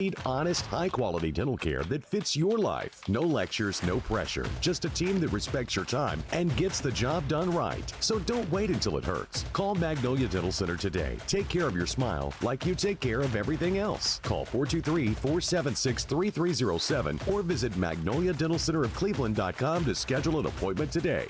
Need honest, high-quality dental care that fits your life. No lectures, no pressure. Just a team that respects your time and gets the job done right. So don't wait until it hurts. Call Magnolia Dental Center today. Take care of your smile like you take care of everything else. Call 423-476-3307 or visit magnoliadentalcenterofcleveland.com to schedule an appointment today.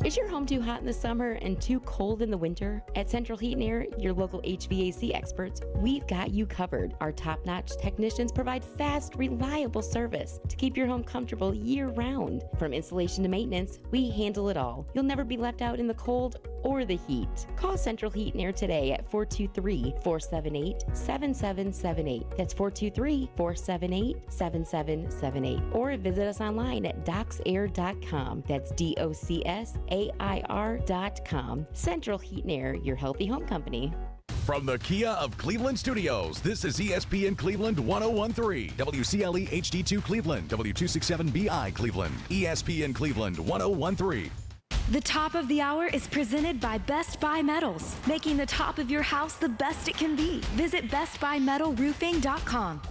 Is your home too hot in the summer and too cold in the winter? At Central Heat and Air, your local HVAC experts, we've got you covered. Our top-notch technicians provide fast, reliable service to keep your home comfortable year-round. From installation to maintenance, we handle it all. You'll never be left out in the cold or the heat. Call Central Heat and Air today at 423-478-7778. That's 423-478-7778. Or visit us online at docsair.com. That's DOCSAIR.com. Central Heat and Air, your healthy home company. From the Kia of Cleveland studios, this is ESPN Cleveland 1013, WCLE HD2 Cleveland, W267BI Cleveland, ESPN Cleveland 1013. The top of the hour is presented by Best Buy Metals, making the top of your house the best it can be. Visit bestbuymetalroofing.com.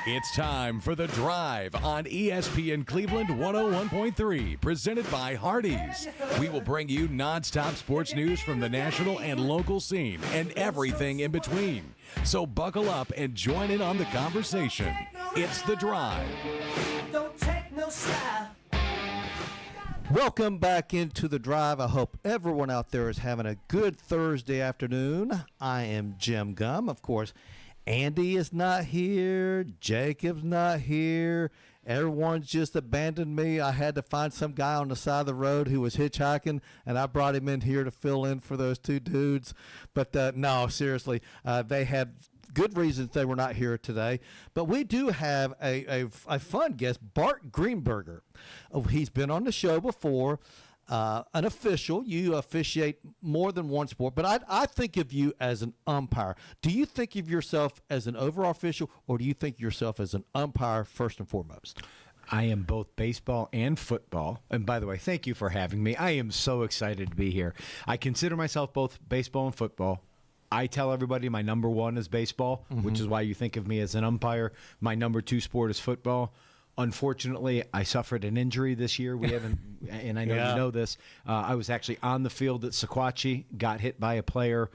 It's time for The Drive on ESPN Cleveland 101.3, presented by Hardees. We will bring you nonstop sports news from the national and local scene and everything in between. So buckle up and join in on the conversation. It's The Drive. Don't take no style. Welcome back into The Drive. I hope everyone out there is having a good Thursday afternoon. I am Jim Gum, of course. Andy is not here. Jacob's not here. Everyone's just abandoned me. I had to find some guy on the side of the road who was hitchhiking, and I brought him in here to fill in for those two dudes. But no, seriously, they had good reasons they were not here today. But we do have a fun guest, Bart Greenberger. He's been on the show before. An official. You officiate more than one sport, but I think of you as an umpire. Do you think of yourself as an overall official, or do you think of yourself as an umpire first and foremost? I am both baseball and football. And by the way, thank you for having me. I am so excited to be here. I consider myself both baseball and football. I tell everybody my number one is baseball, which is why you think of me as an umpire. My number two sport is football. Unfortunately, I suffered an injury this year. We haven't, and I know you know this. I was actually on the field at Sequatchie, got hit by a player,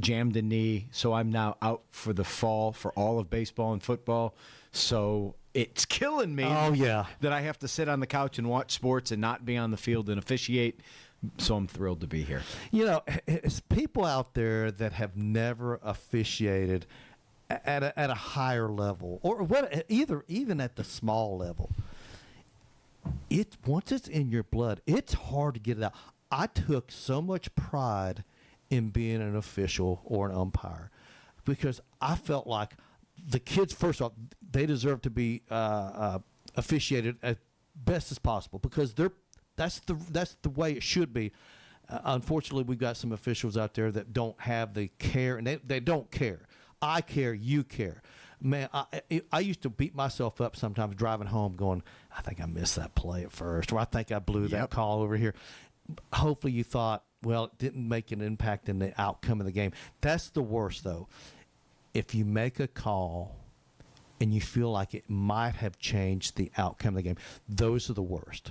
jammed a knee. So I'm now out for the fall for all of baseball and football. So it's killing me that I have to sit on the couch and watch sports and not be on the field and officiate. So I'm thrilled to be here. You know, it's people out there that have never officiated at a higher level, or even at the small level. Once it's in your blood, it's hard to get it out. I took so much pride in being an official or an umpire because I felt like the kids, first off, they deserve to be officiated as best as possible because that's the way it should be. Unfortunately, we've got some officials out there that don't have the care, and they don't care. I care, you care. Man, I used to beat myself up sometimes driving home going, I think I missed that play at first, or I think I blew that call over here. Hopefully you thought, well, it didn't make an impact in the outcome of the game. That's the worst, though. If you make a call and you feel like it might have changed the outcome of the game, those are the worst.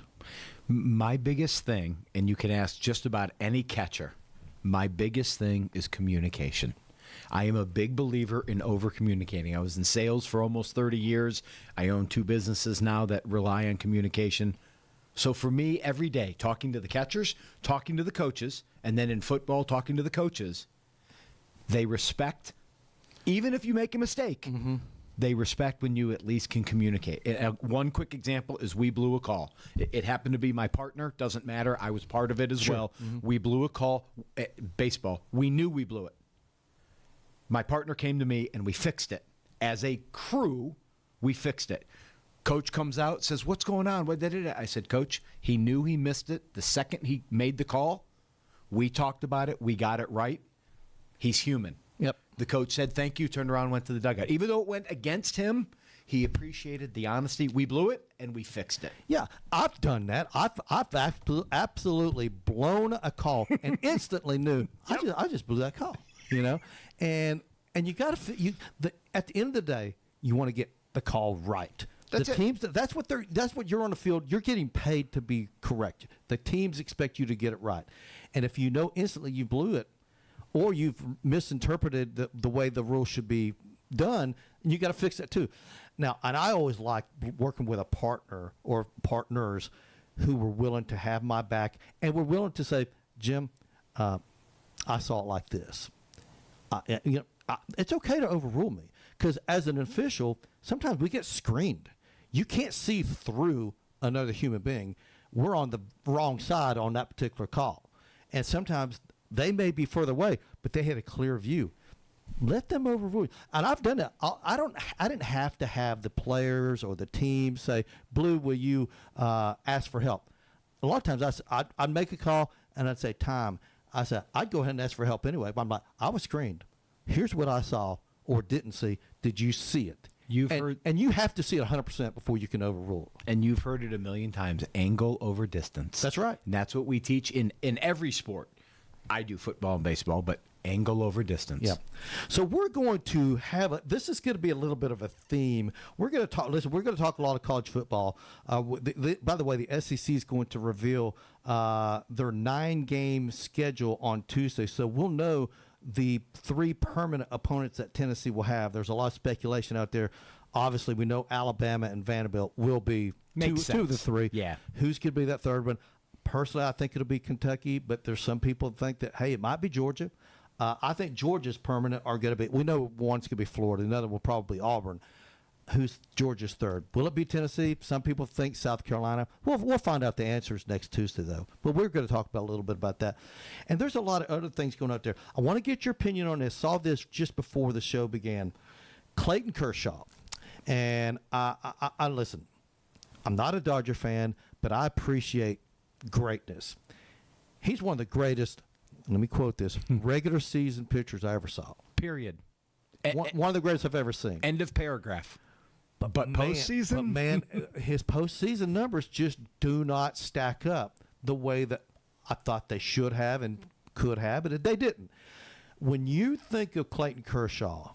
My biggest thing, and you can ask just about any catcher, my biggest thing is communication. I am a big believer in over-communicating. I was in sales for almost 30 years. I own 2 businesses now that rely on communication. So for me, every day, talking to the catchers, talking to the coaches, and then in football, talking to the coaches, they respect, even if you make a mistake, they respect when you at least can communicate. One quick example is we blew a call. It happened to be my partner. Doesn't matter. I was part of it as well. We blew a call. Baseball. We knew we blew it. My partner came to me, and we fixed it. As a crew, we fixed it. Coach comes out, says, what's going on? What did it? I said, Coach, he knew he missed it the second he made the call. We talked about it. We got it right. He's human. Yep. The coach said, thank you, turned around and went to the dugout. Even though it went against him, He appreciated the honesty. We blew it, and we fixed it. Yeah, I've done that. I've absolutely blown a call and instantly knew I just blew that call. And you got to at the end of the day, you want to get the call right. That's the it. teams that's what you're on the field. You're getting paid to be correct. The teams expect you to get it right, and if you know instantly you blew it, or you've misinterpreted the way the rule should be done, you got to fix that too. Now, and I always like working with a partner or partners who were willing to have my back and were willing to say, Jim, I saw it like this. It's okay to overrule me, because as an official, sometimes we get screened. You can't see through another human being. We're on the wrong side on that particular call. And sometimes they may be further away, but they had a clear view. Let them overrule you. And I've done that. I didn't have to have the players or the team say, Blue, will you ask for help? A lot of times I'd make a call and I'd say, time. I said, I'd go ahead and ask for help anyway. But I'm like, I was screened. Here's what I saw or didn't see. Did you see it? And you have to see it 100% before you can overrule it. And you've heard it a million times, angle over distance. That's right. And that's what we teach in every sport. I do football and baseball, but angle over distance. Yeah. So we're going to have this is going to be a little bit of a theme. We're going to talk. Listen, we're going to talk a lot of college football. By the way, the SEC is going to reveal their 9-game schedule on Tuesday, so we'll know the 3 permanent opponents that Tennessee will have. There's a lot of speculation out there. Obviously, we know Alabama and Vanderbilt will be two of the 3. Yeah. Who's going to be that third one? Personally, I think it'll be Kentucky, but there's some people that think that, hey, it might be Georgia. I think Georgia's permanent are going to be – we know one's going to be Florida. Another will probably be Auburn. Who's Georgia's third? Will it be Tennessee? Some people think South Carolina. We'll find out the answers next Tuesday, though. But we're going to talk about a little bit about that. And there's a lot of other things going out there. I want to get your opinion on this. Saw this just before the show began. Clayton Kershaw. And I listen, I'm not a Dodger fan, but I appreciate greatness. He's one of the greatest, let me quote this, regular season pitchers I ever saw. Period. One of the greatest I've ever seen. End of paragraph. But postseason? But man, his postseason numbers just do not stack up the way that I thought they should have and could have, but they didn't. When you think of Clayton Kershaw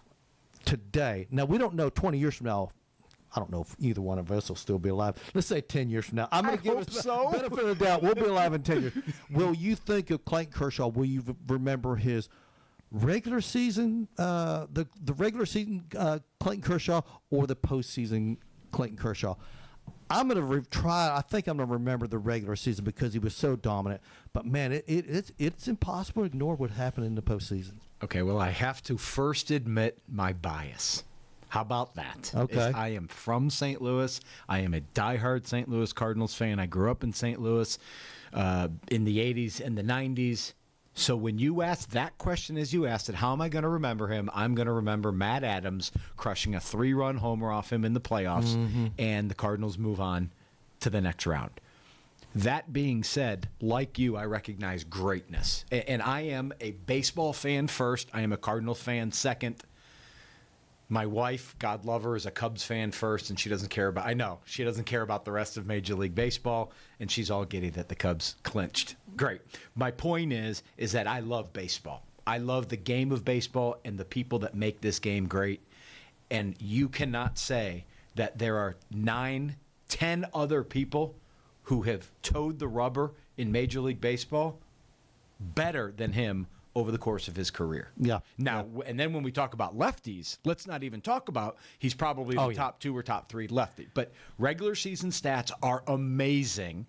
today, now we don't know 20 years from now, I don't know if either one of us will still be alive. Let's say 10 years from now. I'm going to give us the benefit of the doubt. We'll be alive in 10 years. Will you think of Clayton Kershaw? Will you remember his regular season, the regular season Clayton Kershaw, or the postseason Clayton Kershaw? I'm going to try. I think I'm going to remember the regular season because he was so dominant. But man, it's impossible to ignore what happened in the postseason. Okay, well, I have to first admit my bias. How about that? Okay. I am from St. Louis. I am a diehard St. Louis Cardinals fan. I grew up in St. Louis in the 80s and the 90s. So when you asked that question as you asked it, how am I going to remember him? I'm going to remember Matt Adams crushing a 3-run homer off him in the playoffs, and the Cardinals move on to the next round. That being said, like you, I recognize greatness. And I am a baseball fan first. I am a Cardinals fan second. My wife, God love her, is a Cubs fan first, and she doesn't care about – I know. She doesn't care about the rest of Major League Baseball, and she's all giddy that the Cubs clinched. Great. My point is that I love baseball. I love the game of baseball and the people that make this game great. And you cannot say that there are 9, 10 other people who have towed the rubber in Major League Baseball better than him over the course of his career. Yeah. Now, and then when we talk about lefties, let's not even talk about he's probably the top 2 or top 3 lefty. But regular season stats are amazing.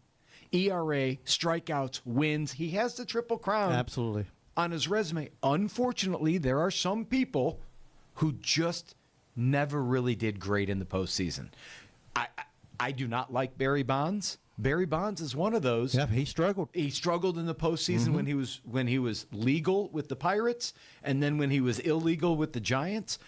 ERA, strikeouts, wins. He has the Triple Crown. Absolutely. On his resume. Unfortunately, there are some people who just never really did great in the postseason. I do not like Barry Bonds. Barry Bonds is one of those. Yeah, he struggled. He struggled in the postseason when he was legal with the Pirates, and then when he was illegal with the Giants.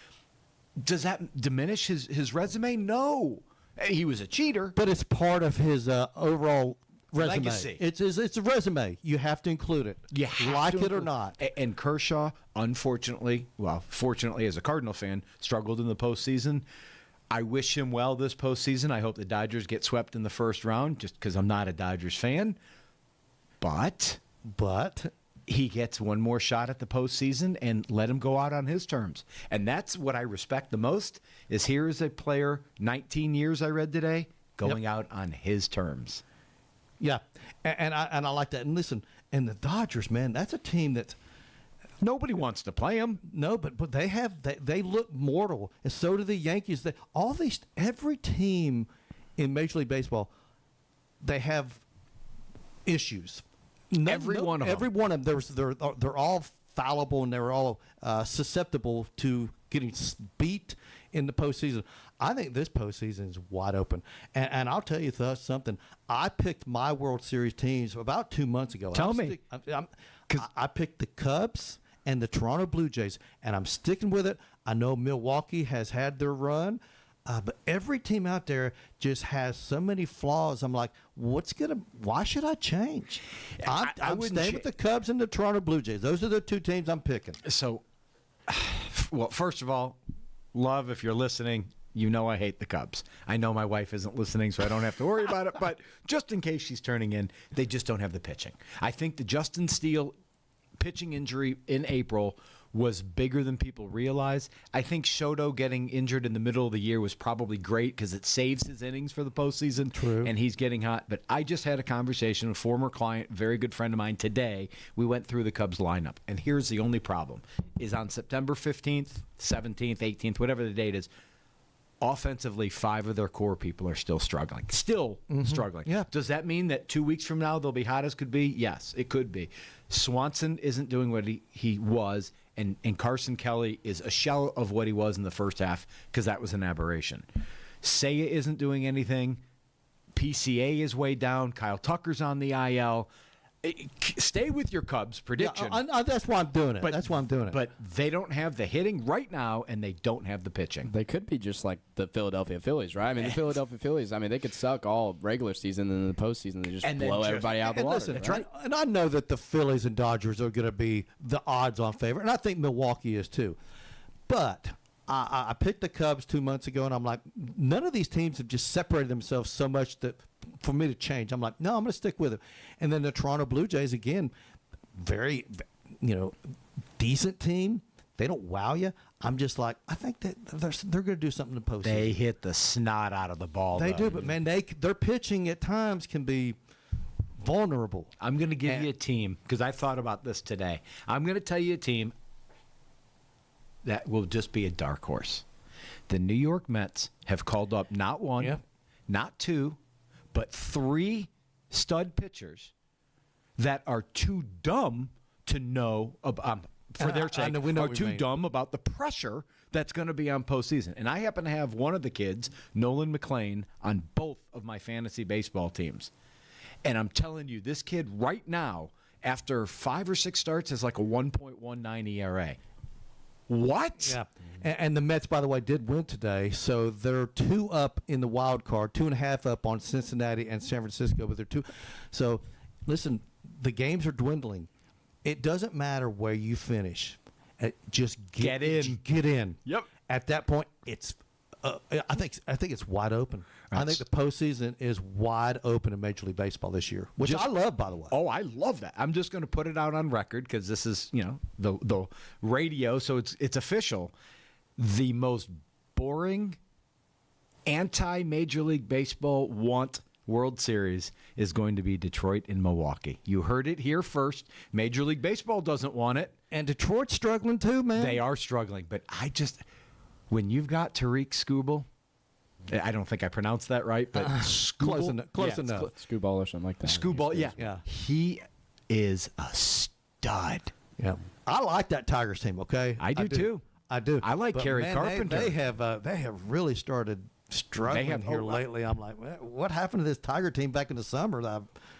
Does that diminish his resume? No. He was a cheater. But it's part of his overall resume. Legacy. It's a resume. You have to include it. You have like to it or not. And Kershaw, unfortunately, fortunately as a Cardinal fan, struggled in the postseason. I wish him well this postseason. I hope the Dodgers get swept in the first round just because I'm not a Dodgers fan. But he gets one more shot at the postseason, and let him go out on his terms. And that's what I respect the most, is here is a player, 19 years I read today, going out on his terms. Yeah, and I like that. And listen, and the Dodgers, man, that's a team that nobody wants to play them. No, but they look mortal, and so do the Yankees. Every team in Major League Baseball, they have issues. Every one of them. They're all fallible, and they're all susceptible to getting beat in the postseason. I think this postseason is wide open. And I'll tell you something. I picked my World Series teams about 2 months ago. Tell me. I picked the Cubs and the Toronto Blue Jays, and I'm sticking with it. I know Milwaukee has had their run, but every team out there just has so many flaws. I'm like, why should I change? I'm staying with the Cubs and the Toronto Blue Jays. Those are the two teams I'm picking. So, well, first of all, love, if you're listening, you know I hate the Cubs. I know my wife isn't listening, so I don't have to worry about it. But just in case she's turning in, they just don't have the pitching. I think the Justin Steele pitching injury in April was bigger than people realize. I think Shoto getting injured in the middle of the year was probably great because it saves his innings for the postseason. True. And he's getting hot. But I just had a conversation with a former client, very good friend of mine today. We went through the Cubs lineup. And here's the only problem, is on September 15th, 17th, 18th, whatever the date is, offensively, 5 of their core people are still struggling. Struggling. Yeah. Does that mean that 2 weeks from now they'll be hot as could be? Yes, it could be. Swanson isn't doing what he was, and Carson Kelly is a shell of what he was in the first half because that was an aberration. Seiya isn't doing anything. PCA is way down. Kyle Tucker's on the IL. Stay with your Cubs prediction. Yeah, that's why I'm doing it. That's why I'm doing it. But they don't have the hitting right now, and they don't have the pitching. They could be just like the Philadelphia Phillies, right? I mean, the Philadelphia Phillies, they could suck all regular season, and in the postseason, they just blow everybody out the water. Listen, right? and I know that the Phillies and Dodgers are going to be the odds-on favorite, and I think Milwaukee is too. But I picked the Cubs 2 months ago, and I'm like, none of these teams have just separated themselves so much that for me to change. I'm like, no, I'm going to stick with it. And then the Toronto Blue Jays, again, very, decent team. They don't wow you. I'm just like, I think that they're going to do something in the postseason. They hit the snot out of the ball. They do, but man, their pitching at times can be vulnerable. I'm going to give you a team because I thought about this today. I'm going to tell you a team that will just be a dark horse. The New York Mets have called up not one, not two, but 3 stud pitchers that are too dumb to know about, for their sake, are too dumb about the pressure that's going to be on postseason. And I happen to have one of the kids, Nolan McLean, on both of my fantasy baseball teams. And I'm telling you, this kid right now, after 5 or 6 starts, has like a 1.19 ERA. What? Yeah. And the Mets, by the way, did win today, so they're 2 up in the wild card, 2.5 up on Cincinnati and San Francisco, but they're 2. So, listen, the games are dwindling. It doesn't matter where you finish. Just get in. Get in. Yep. At that point, it's. I think it's wide open. I think the postseason is wide open in Major League Baseball this year, which I love, by the way. Oh, I love that. I'm just going to put it out on record because this is, the radio, so it's official. The most boring anti-Major League Baseball World Series is going to be Detroit and Milwaukee. You heard it here first. Major League Baseball doesn't want it. And Detroit's struggling too, man. They are struggling, but when you've got Tariq Skubal, I don't think I pronounced that right, but close enough. Skubal or something like that. Skubal, yeah. He is a stud. Yeah. I like that Tigers team, okay? I do too. I do. I like Kerry Carpenter. They have really started struggling here lately. I'm like, what happened to this Tiger team back in the summer?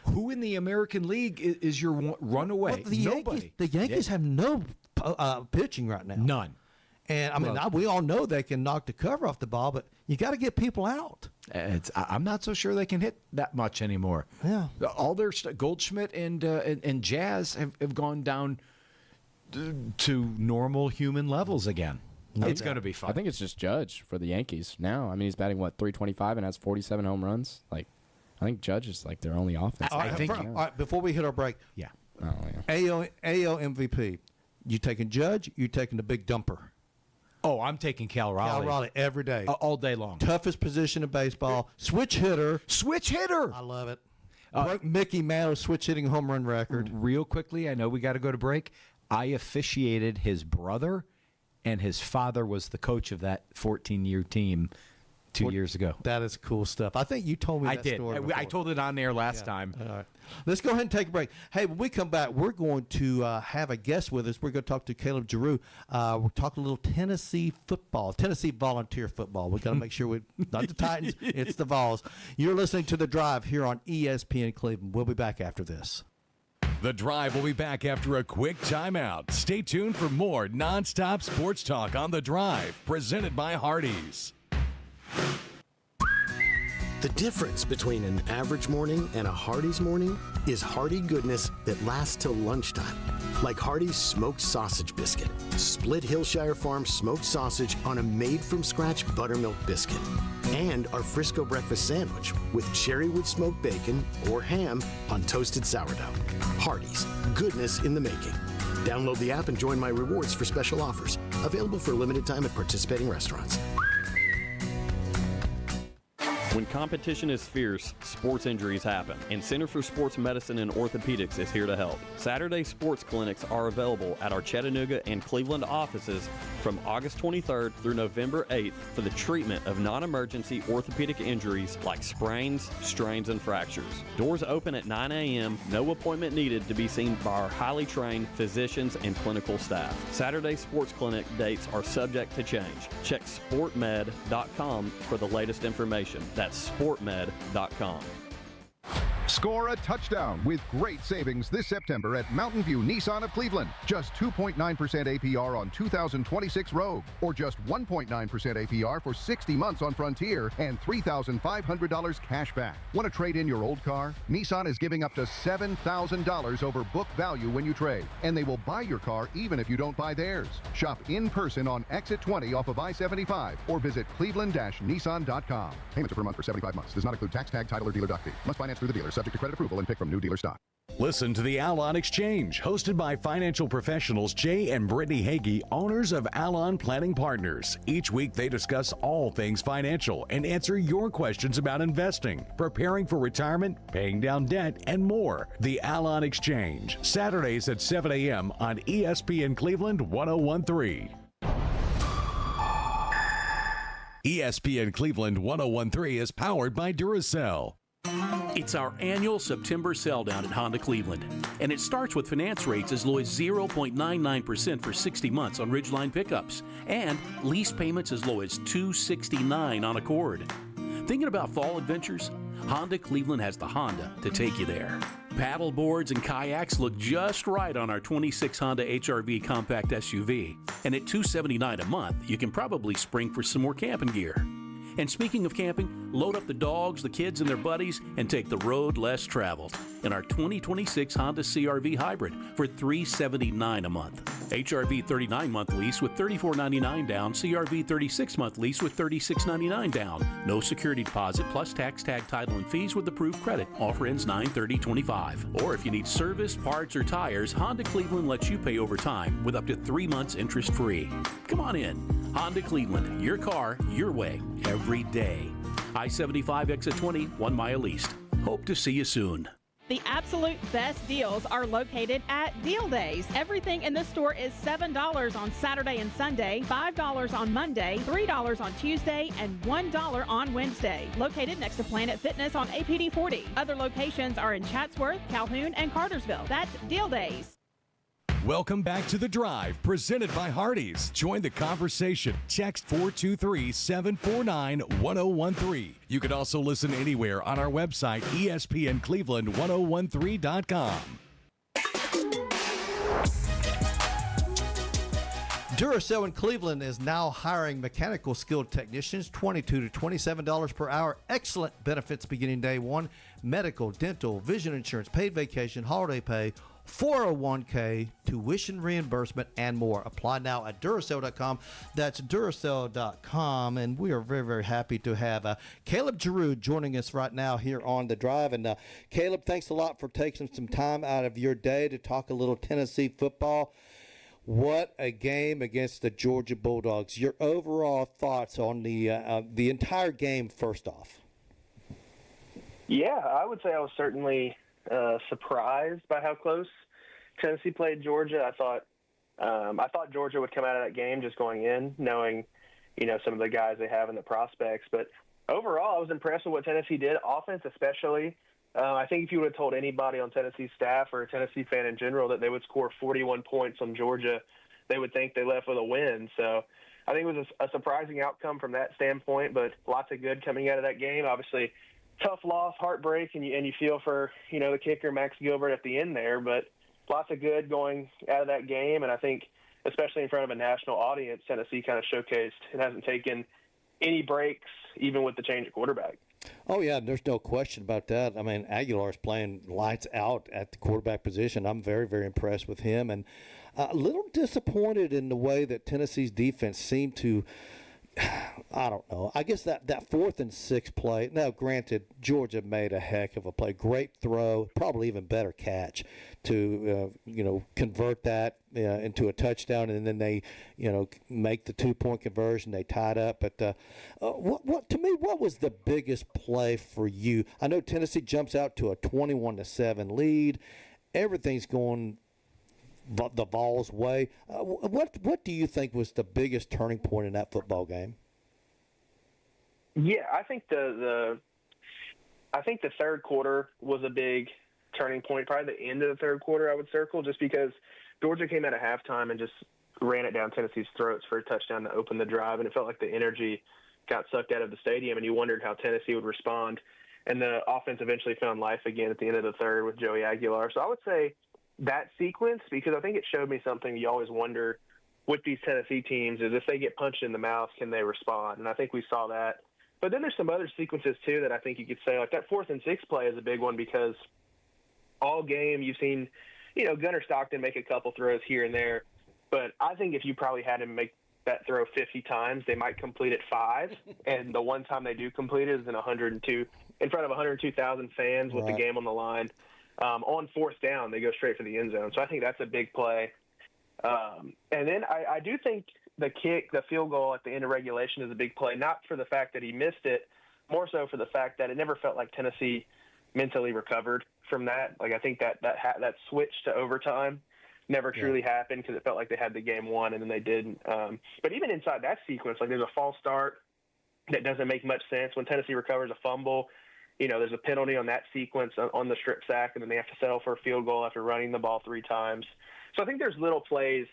Who in the American League is your runaway? Nobody. The Yankees have no pitching right now. None. And we all know they can knock the cover off the ball, but you got to get people out. I'm not so sure they can hit that much anymore. Yeah. All their Goldschmidt and Jazz have gone down to normal human levels again. It's going to be fun. I think it's just Judge for the Yankees now. I mean, he's batting, 325 and has 47 home runs? Like, I think Judge is, their only offense. All right, before we hit our break. Yeah. Oh, yeah. AL MVP. You taking Judge, you taking the big dumper. Oh, I'm taking Cal Raleigh. Cal Raleigh every day. All day long. Toughest position in baseball. Switch hitter. Switch hitter. I love it. Broke Mickey Mantle's switch hitting home run record. Real quickly, I know we got to go to break. I officiated his brother, and his father was the coach of that 14-year team 2 years ago. That is cool stuff. I think you told me that story before. I told it on air last time. All right. Let's go ahead and take a break. Hey, when we come back, we're going to have a guest with us. We're going to talk to Caleb Giroux. We're talking a little Tennessee football, Tennessee volunteer football. We've got to make sure we not the Titans, it's the Vols. You're listening to The Drive here on ESPN Cleveland. We'll be back after this. The Drive will be back after a quick timeout. Stay tuned for more nonstop sports talk on The Drive, presented by Hardees. The difference between an average morning and a Hardee's morning is hearty goodness that lasts till lunchtime. Like Hardee's smoked sausage biscuit. Split Hillshire Farm smoked sausage on a made-from-scratch buttermilk biscuit. And our Frisco breakfast sandwich with cherrywood smoked bacon or ham on toasted sourdough. Hardee's, goodness in the making. Download the app and join my rewards for special offers. Available for a limited time at participating restaurants. When competition is fierce, sports injuries happen, and Center for Sports Medicine and Orthopedics is here to help. Saturday sports clinics are available at our Chattanooga and Cleveland offices from August 23rd through November 8th for the treatment of non-emergency orthopedic injuries like sprains, strains, and fractures. Doors open at 9 a.m., no appointment needed to be seen by our highly trained physicians and clinical staff. Saturday sports clinic dates are subject to change. Check sportmed.com for the latest information. That's sportmed.com. Score a touchdown with great savings this September at Mountain View Nissan of Cleveland. Just 2.9% APR on 2026 Rogue, or just 1.9% APR for 60 months on Frontier, and $3,500 cash back. Want to trade in your old car? Nissan is giving up to $7,000 over book value when you trade, and they will buy your car even if you don't buy theirs. Shop in person on Exit 20 off of I-75 or visit cleveland-nissan.com. Payments are per month for 75 months. Does not include tax, tag, title, or dealer doc fee. Must finance through the dealer. Subject to credit approval and pick from new dealer stock. Listen to the Alon Exchange, hosted by financial professionals Jay and Brittany Hagee, owners of Alon Planning Partners. Each week they discuss all things financial and answer your questions about investing, preparing for retirement, paying down debt, and more. The Alon Exchange, Saturdays at 7 a.m. on ESPN Cleveland 101.3. ESPN Cleveland 101.3 is powered by Duracell. It's our annual September sell down at Honda Cleveland, and it starts with finance rates as low as 0.99% for 60 months on Ridgeline pickups, and lease payments as low as $269 on Accord. Thinking about fall adventures? Honda Cleveland has the Honda to take you there. Paddle boards and kayaks look just right on our 26 Honda HR-V compact SUV, and at $279 a month, you can probably spring for some more camping gear. And speaking of camping, load up the dogs, the kids, and their buddies and take the road less traveled in our 2026 Honda CR-V Hybrid for $379 a month. HR-V 39-month lease with $34.99 down. CR-V 36-month lease with $36.99 down. No security deposit plus tax, tag, title, and fees with approved credit. Offer ends 9/30/25. Or if you need service, parts, or tires, Honda Cleveland lets you pay over time with up to 3 months interest-free. Come on in. Honda Cleveland, your car, your way, every day. I-75 exit 20, 1 mile east. Hope to see you soon. The absolute best deals are located at Deal Days. Everything in the store is $7 on Saturday and Sunday, $5 on Monday, $3 on Tuesday, and $1 on Wednesday. Located next to Planet Fitness on APD 40. Other locations are in Chatsworth, Calhoun, and Cartersville. That's Deal Days. Welcome back to The Drive, presented by Hardees. Join the conversation. Text 423-749-1013. You can also listen anywhere on our website, ESPNCleveland1013.com. Duracell in Cleveland is now hiring mechanical skilled technicians, $22 to $27 per hour. Excellent benefits beginning day one. Medical, dental, vision insurance, paid vacation, holiday pay, 401k, tuition reimbursement, and more. Apply now at Duracell.com. That's Duracell.com. And we are very, very happy to have Caleb Giroux joining us right now here on The Drive. And Caleb, thanks a lot for taking some time out of your day to talk a little Tennessee football. What a game against the Georgia Bulldogs. Your overall thoughts on the entire game, first off. Yeah, I would say I was certainly surprised by how close Tennessee played Georgia. I thought Georgia would come out of that game just going in, knowing, some of the guys they have and the prospects. But overall, I was impressed with what Tennessee did, offense especially. I think if you would have told anybody on Tennessee's staff or a Tennessee fan in general that they would score 41 points on Georgia, they would think they left with a win. So I think it was a surprising outcome from that standpoint, but lots of good coming out of that game. Obviously, tough loss, heartbreak, and you feel for, the kicker, Max Gilbert, at the end there, but lots of good going out of that game. And I think, especially in front of a national audience, Tennessee kind of showcased it hasn't taken any breaks, even with the change of quarterback. Oh, yeah, there's no question about that. I mean, Aguilar's playing lights out at the quarterback position. I'm very, very impressed with him. And a little disappointed in the way that Tennessee's defense seemed to – I don't know. I guess that 4th and 6 play. Now, granted, Georgia made a heck of a play. Great throw, probably even better catch to, convert that into a touchdown. And then they, make the 2-point conversion. They tied up. But what was the biggest play for you? I know Tennessee jumps out to a 21-7 lead. Everything's going the Vols' way. What do you think was the biggest turning point in that football game? Yeah, I think the third quarter was a big turning point. Probably the end of the third quarter I would circle, just because Georgia came out at halftime and just ran it down Tennessee's throats for a touchdown to open the drive, and it felt like the energy got sucked out of the stadium, and you wondered how Tennessee would respond. And the offense eventually found life again at the end of the third with Joey Aguilar. So I would say that sequence, because I think it showed me something you always wonder with these Tennessee teams, is if they get punched in the mouth, can they respond? And I think we saw that. But then there's some other sequences, too, that I think you could say, like that 4th and 6 play is a big one, because all game you've seen, Gunnar Stockton make a couple throws here and there. But I think if you probably had him make that throw 50 times, they might complete it 5. And the one time they do complete it is in front of 102,000 fans with the game on the line. On 4th down, they go straight for the end zone. So I think that's a big play. And then I do think the field goal at the end of regulation is a big play, not for the fact that he missed it, more so for the fact that it never felt like Tennessee mentally recovered from that. Like, I think that switch to overtime never truly happened, because it felt like they had the game won, and then they didn't. But even inside that sequence, like, there's a false start that doesn't make much sense. When Tennessee recovers a fumble, there's a penalty on that sequence on the strip sack, and then they have to settle for a field goal after running the ball 3 times. So I think there's little plays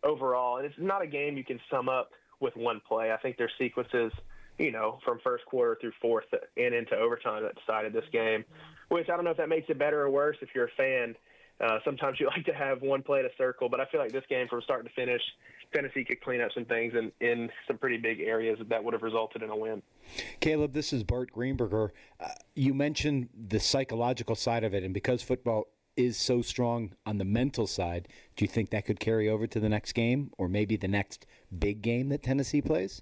overall, and it's not a game you can sum up with one play. I think there's sequences, from first quarter through fourth and into overtime that decided this game, which I don't know if that makes it better or worse if you're a fan. Sometimes you like to have one play to circle, but I feel like this game from start to finish, Tennessee could clean up some things in some pretty big areas that would have resulted in a win. Caleb, this is Bart Greenberger. You mentioned the psychological side of it, and because football is so strong on the mental side, do you think that could carry over to the next game, or maybe the next big game that Tennessee plays?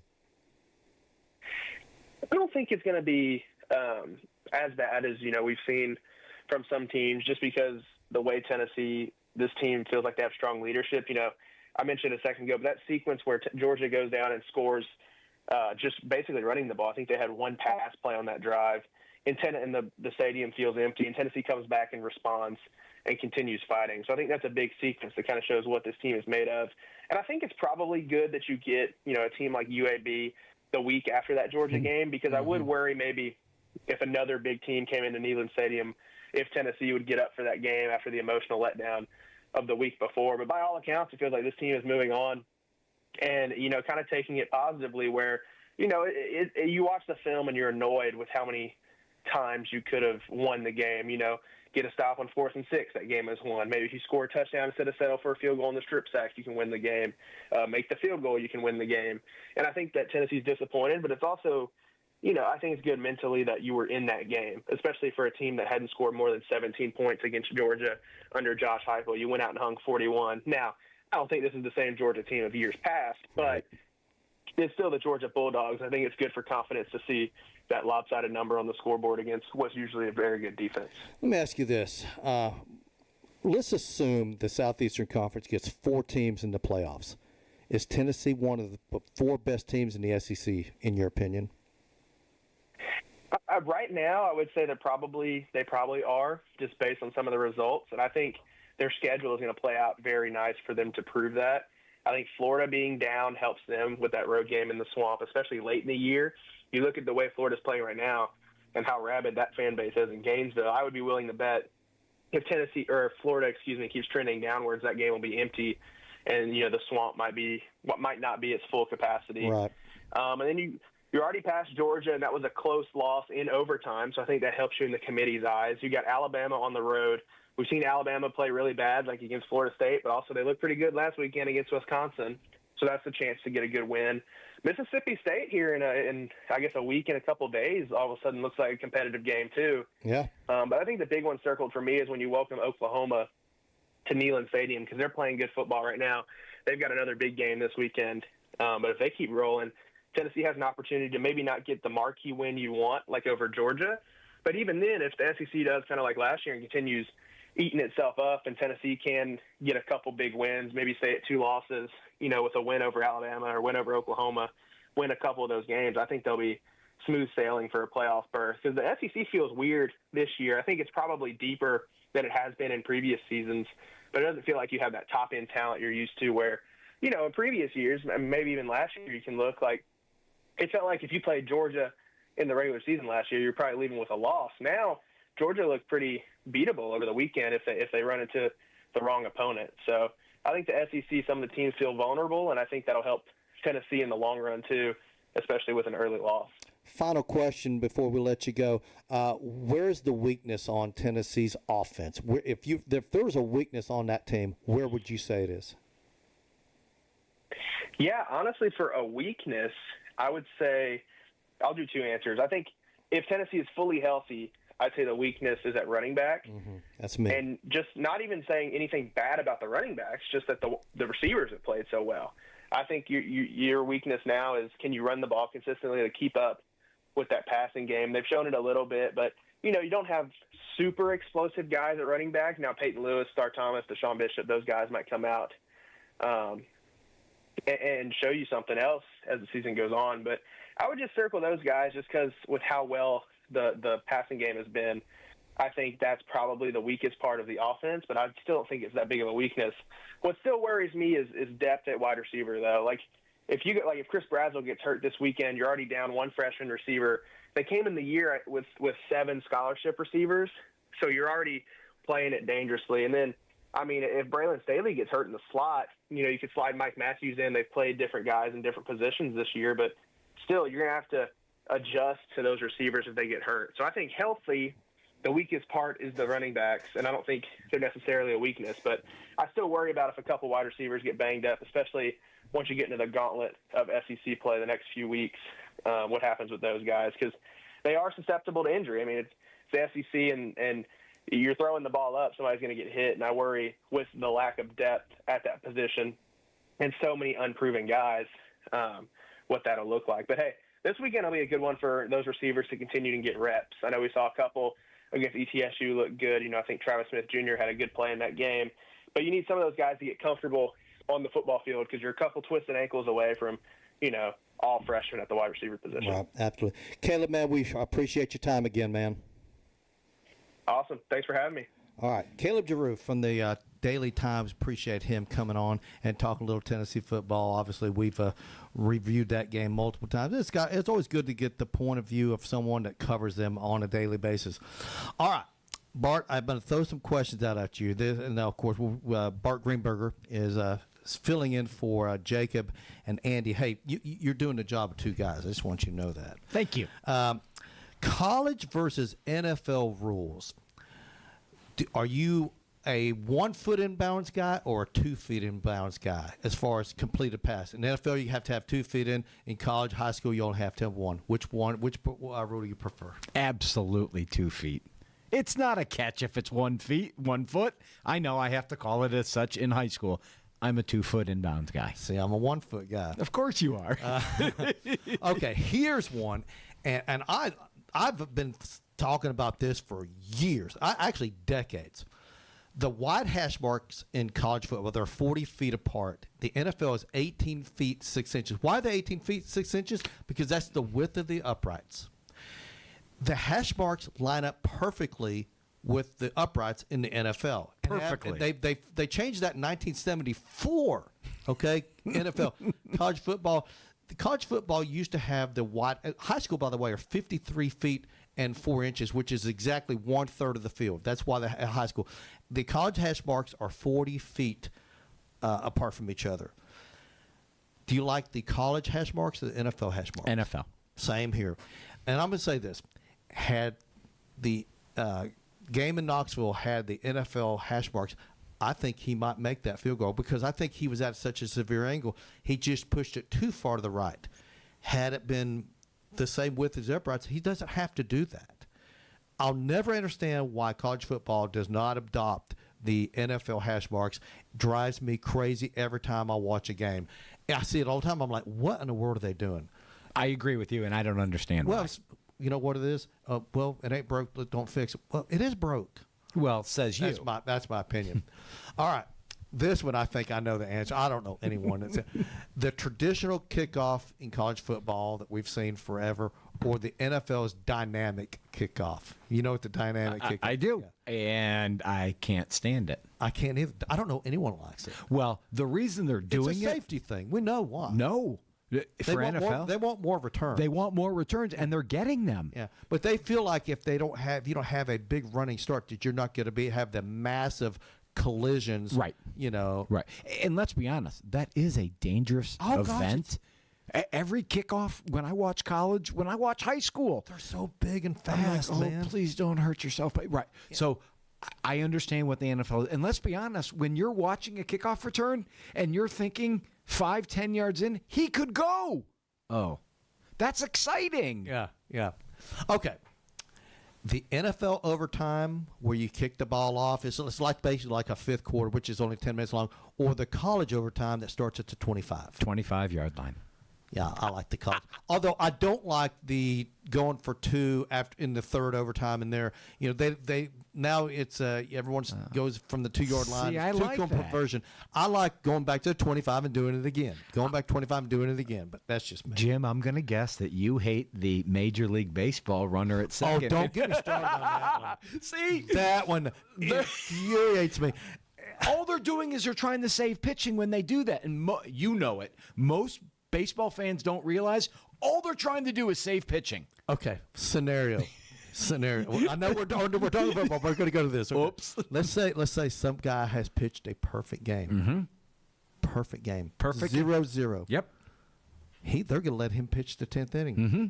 I don't think it's going to be as bad as we've seen from some teams, just because the way Tennessee, this team feels like they have strong leadership. I mentioned a second ago, but that sequence where Georgia goes down and scores just basically running the ball. I think they had one pass play on that drive, and the stadium feels empty, and Tennessee comes back and responds and continues fighting. So I think that's a big sequence that kind of shows what this team is made of. And I think it's probably good that you get, a team like UAB the week after that Georgia game, because I would worry maybe if another big team came into Neyland Stadium, if Tennessee would get up for that game after the emotional letdown of the week before. But by all accounts, it feels like this team is moving on and, kind of taking it positively where, you watch the film and you're annoyed with how many times you could have won the game. Get a stop on 4th and 6, that game is won. Maybe if you score a touchdown instead of settle for a field goal in the strip sack, you can win the game. Make the field goal, you can win the game. And I think that Tennessee's disappointed, but it's also, I think it's good mentally that you were in that game, especially for a team that hadn't scored more than 17 points against Georgia under Josh Heupel. You went out and hung 41. Now, I don't think this is the same Georgia team of years past, but it's still the Georgia Bulldogs. I think it's good for confidence to see that lopsided number on the scoreboard against what's usually a very good defense. Let me ask you this. Let's assume the Southeastern Conference gets 4 teams in the playoffs. Is Tennessee one of the 4 best teams in the SEC, in your opinion? Right now, I would say they probably are, just based on some of the results. And I think their schedule is going to play out very nice for them to prove that. I think Florida being down helps them with that road game in the Swamp, especially late in the year. You look at the way Florida's playing right now and how rabid that fan base is in Gainesville. I would be willing to bet if Florida keeps trending downwards, that game will be empty, and the Swamp might not be its full capacity. Right. And then you're already past Georgia, and that was a close loss in overtime, so I think that helps you in the committee's eyes. You got Alabama on the road. We've seen Alabama play really bad, like against Florida State, but also they looked pretty good last weekend against Wisconsin, so that's a chance to get a good win. Mississippi State here in I guess a week and a couple of days all of a sudden looks like a competitive game too. Yeah. But I think the big one circled for me is when you welcome Oklahoma to Neyland Stadium, because they're playing good football right now. They've got another big game this weekend, but if they keep rolling, Tennessee has an opportunity to maybe not get the marquee win you want, like over Georgia. But even then, if the SEC does kind of like last year and continues eating itself up, and Tennessee can get a couple big wins, maybe say at 2 losses, with a win over Alabama or win over Oklahoma, win a couple of those games, I think they'll be smooth sailing for a playoff berth. Because the SEC feels weird this year. I think it's probably deeper than it has been in previous seasons, but it doesn't feel like you have that top-end talent you're used to where, in previous years, maybe even last year, you can look like it felt like if you played Georgia in the regular season last year, you're probably leaving with a loss. Now, Georgia looked pretty beatable over the weekend if they run into the wrong opponent. So I think the SEC, some of the teams feel vulnerable, and I think that'll help Tennessee in the long run too, especially with an early loss. Final question before we let you go. Where's the weakness on Tennessee's offense? If there was a weakness on that team, where would you say it is? Yeah, honestly, for a weakness, I would say I'll do 2 answers. I think if Tennessee is fully healthy, I'd say the weakness is at running back. Mm-hmm. That's me. And just not even saying anything bad about the running backs, just that the receivers have played so well. I think your weakness now is, can you run the ball consistently to keep up with that passing game? They've shown it a little bit, but you don't have super explosive guys at running back. Now Peyton Lewis, Star Thomas, Deshaun Bishop, those guys might come out and show you something else as the season goes on. But I would just circle those guys just because with how well the passing game has been, I think that's probably the weakest part of the offense, but I still don't think it's that big of a weakness. What still worries me is depth at wide receiver, though. Like if Chris Bradswell gets hurt this weekend, you're already down 1 freshman receiver. They came in the year with 7 scholarship receivers, so you're already playing it dangerously. And then, if Braylon Staley gets hurt in the slot, you could slide Mike Matthews in. They've played different guys in different positions this year, but still, you're going to have to adjust to those receivers if they get hurt. So I think healthy, the weakest part is the running backs, and I don't think they're necessarily a weakness, but I still worry about if a couple wide receivers get banged up, especially once you get into the gauntlet of SEC play the next few weeks, what happens with those guys, because they are susceptible to injury. It's the SEC, and you're throwing the ball up, somebody's going to get hit, and I worry with the lack of depth at that position and so many unproven guys what that'll look like. But, hey, this weekend will be a good one for those receivers to continue to get reps. I know we saw a couple against ETSU look good. I think Travis Smith Jr. had a good play in that game. But you need some of those guys to get comfortable on the football field because you're a couple twisted ankles away from, all freshmen at the wide receiver position. Right, absolutely. Caleb, man, we appreciate your time again, man. Awesome. Thanks for having me. All right. Caleb Giroux from the Daily Times. Appreciate him coming on and talking a little Tennessee football. Obviously, we've reviewed that game multiple times. It's always good to get the point of view of someone that covers them on a daily basis. All right. Bart, I'm going to throw some questions out at you. And now, of course, Bart Greenberger is filling in for Jacob and Andy. Hey, you're doing the job of 2 guys. I just want you to know that. Thank you. College versus NFL rules. Are you a 1 foot inbounds guy or a 2 feet inbounds guy as far as completed pass? In the NFL, you have to have 2 feet in. In college, high school, you only have to have one. Which rule do you prefer? Absolutely 2 feet. It's not a catch if it's 1 foot. I know I have to call it as such in high school. I'm a 2 foot inbounds guy. See, I'm a 1 foot guy. Of course you are. Okay, here's one, and I've been talking about this for years, actually decades. The wide hash marks in college football, they're 40 feet apart. The NFL is 18 feet 6 inches. Why are they 18 feet 6 inches? Because that's the width of the uprights. The hash marks line up perfectly with the uprights in the NFL. Perfectly. They changed that in 1974. Okay, NFL college football. The college football used to have the wide. High school, by the way, are 53 feet and 4 inches, which is exactly 1/3 of the field. That's why the high school. The college hash marks are 40 feet apart from each other. Do you like the college hash marks or the NFL hash marks? NFL. Same here. And I'm going to say this. Had the game in Knoxville had the NFL hash marks, I think he might make that field goal because I think he was at such a severe angle. He just pushed it too far to the right. Had it been the same width as uprights, he doesn't have to do that. I'll never understand why college football does not adopt the NFL hash marks. Drives me crazy every time I watch a game. I see it all the time. I'm like, what in the world are they doing? I agree with you, and I don't understand why. You know what it is? Well, it ain't broke. Don't fix it. Well, it is broke. Well, says you. That's my opinion. All right. This one, I think I know the answer. I don't know anyone. That's the traditional kickoff in college football that we've seen forever, or the NFL's dynamic kickoff. You know what the dynamic kickoff is? I do. Yeah. And I can't stand it. I can't either. I don't know anyone likes it. Well, the reason they're doing it's a safety thing. We know why. No. For NFL, they want more returns. They want more returns, and they're getting them. Yeah, but they feel like if you don't have a big running start, that you're not going to have the massive collisions. Right. Right. And let's be honest, that is a dangerous event. Every kickoff, when I watch college, when I watch high school, they're so big and fast, man. Please don't hurt yourself. Right. Yeah. So I understand what the NFL is. And let's be honest, when you're watching a kickoff return and you're thinking 5-10 yards in, he could go. Oh, that's exciting. Yeah. Okay. The NFL overtime where you kick the ball off, it's like basically like a fifth quarter, which is only 10 minutes long, or the college overtime that starts at the 25. 25-yard line. Yeah, I like the college. Although I don't like the going for two after in the third overtime in there. They now it's everyone goes from the 2-yard line. See, I like that. Conversion. I like going back to the 25 and doing it again. Going back 25 and doing it again. But that's just me. Jim, I'm going to guess that you hate the Major League Baseball runner at second. Oh, don't get me started on that one. See? That one infuriates me. All they're doing is they're trying to save pitching when they do that. And you know it. Most baseball fans don't realize all they're trying to do is save pitching. Okay, scenario. Well, I know we're talking football, but we're going to go to this. Okay. Oops. Let's say some guy has pitched a perfect game. Mm-hmm. Perfect game. Perfect. 0-0. Yep. They're going to let him pitch the 10th inning. Mm-hmm.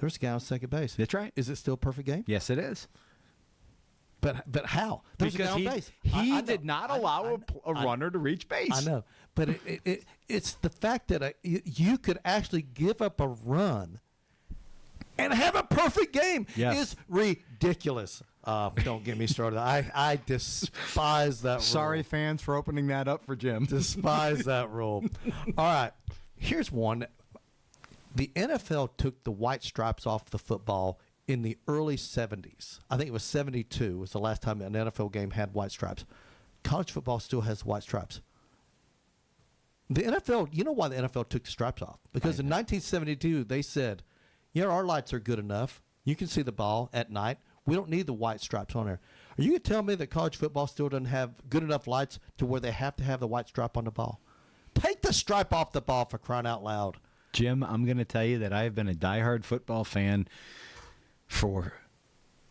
There's a guy on second base. That's right. Is it still a perfect game? Yes, it is. But how? There's because a guy on base. He did not allow a runner to reach base. I know. But it's the fact that you could actually give up a run and have a perfect game. Yes. It's ridiculous. Don't get me started. I despise that rule. Sorry, fans, for opening that up for Jim. Despise that rule. All right. Here's one. The NFL took the white stripes off the football in the early 70s. I think it was 72 was the last time an NFL game had white stripes. College football still has white stripes. The NFL, you know why the NFL took the stripes off? Because in 1972, they said, our lights are good enough. You can see the ball at night. We don't need the white stripes on there. Are you going to tell me that college football still doesn't have good enough lights to where they have to have the white stripe on the ball? Take the stripe off the ball, for crying out loud. Jim, I'm going to tell you that I have been a diehard football fan for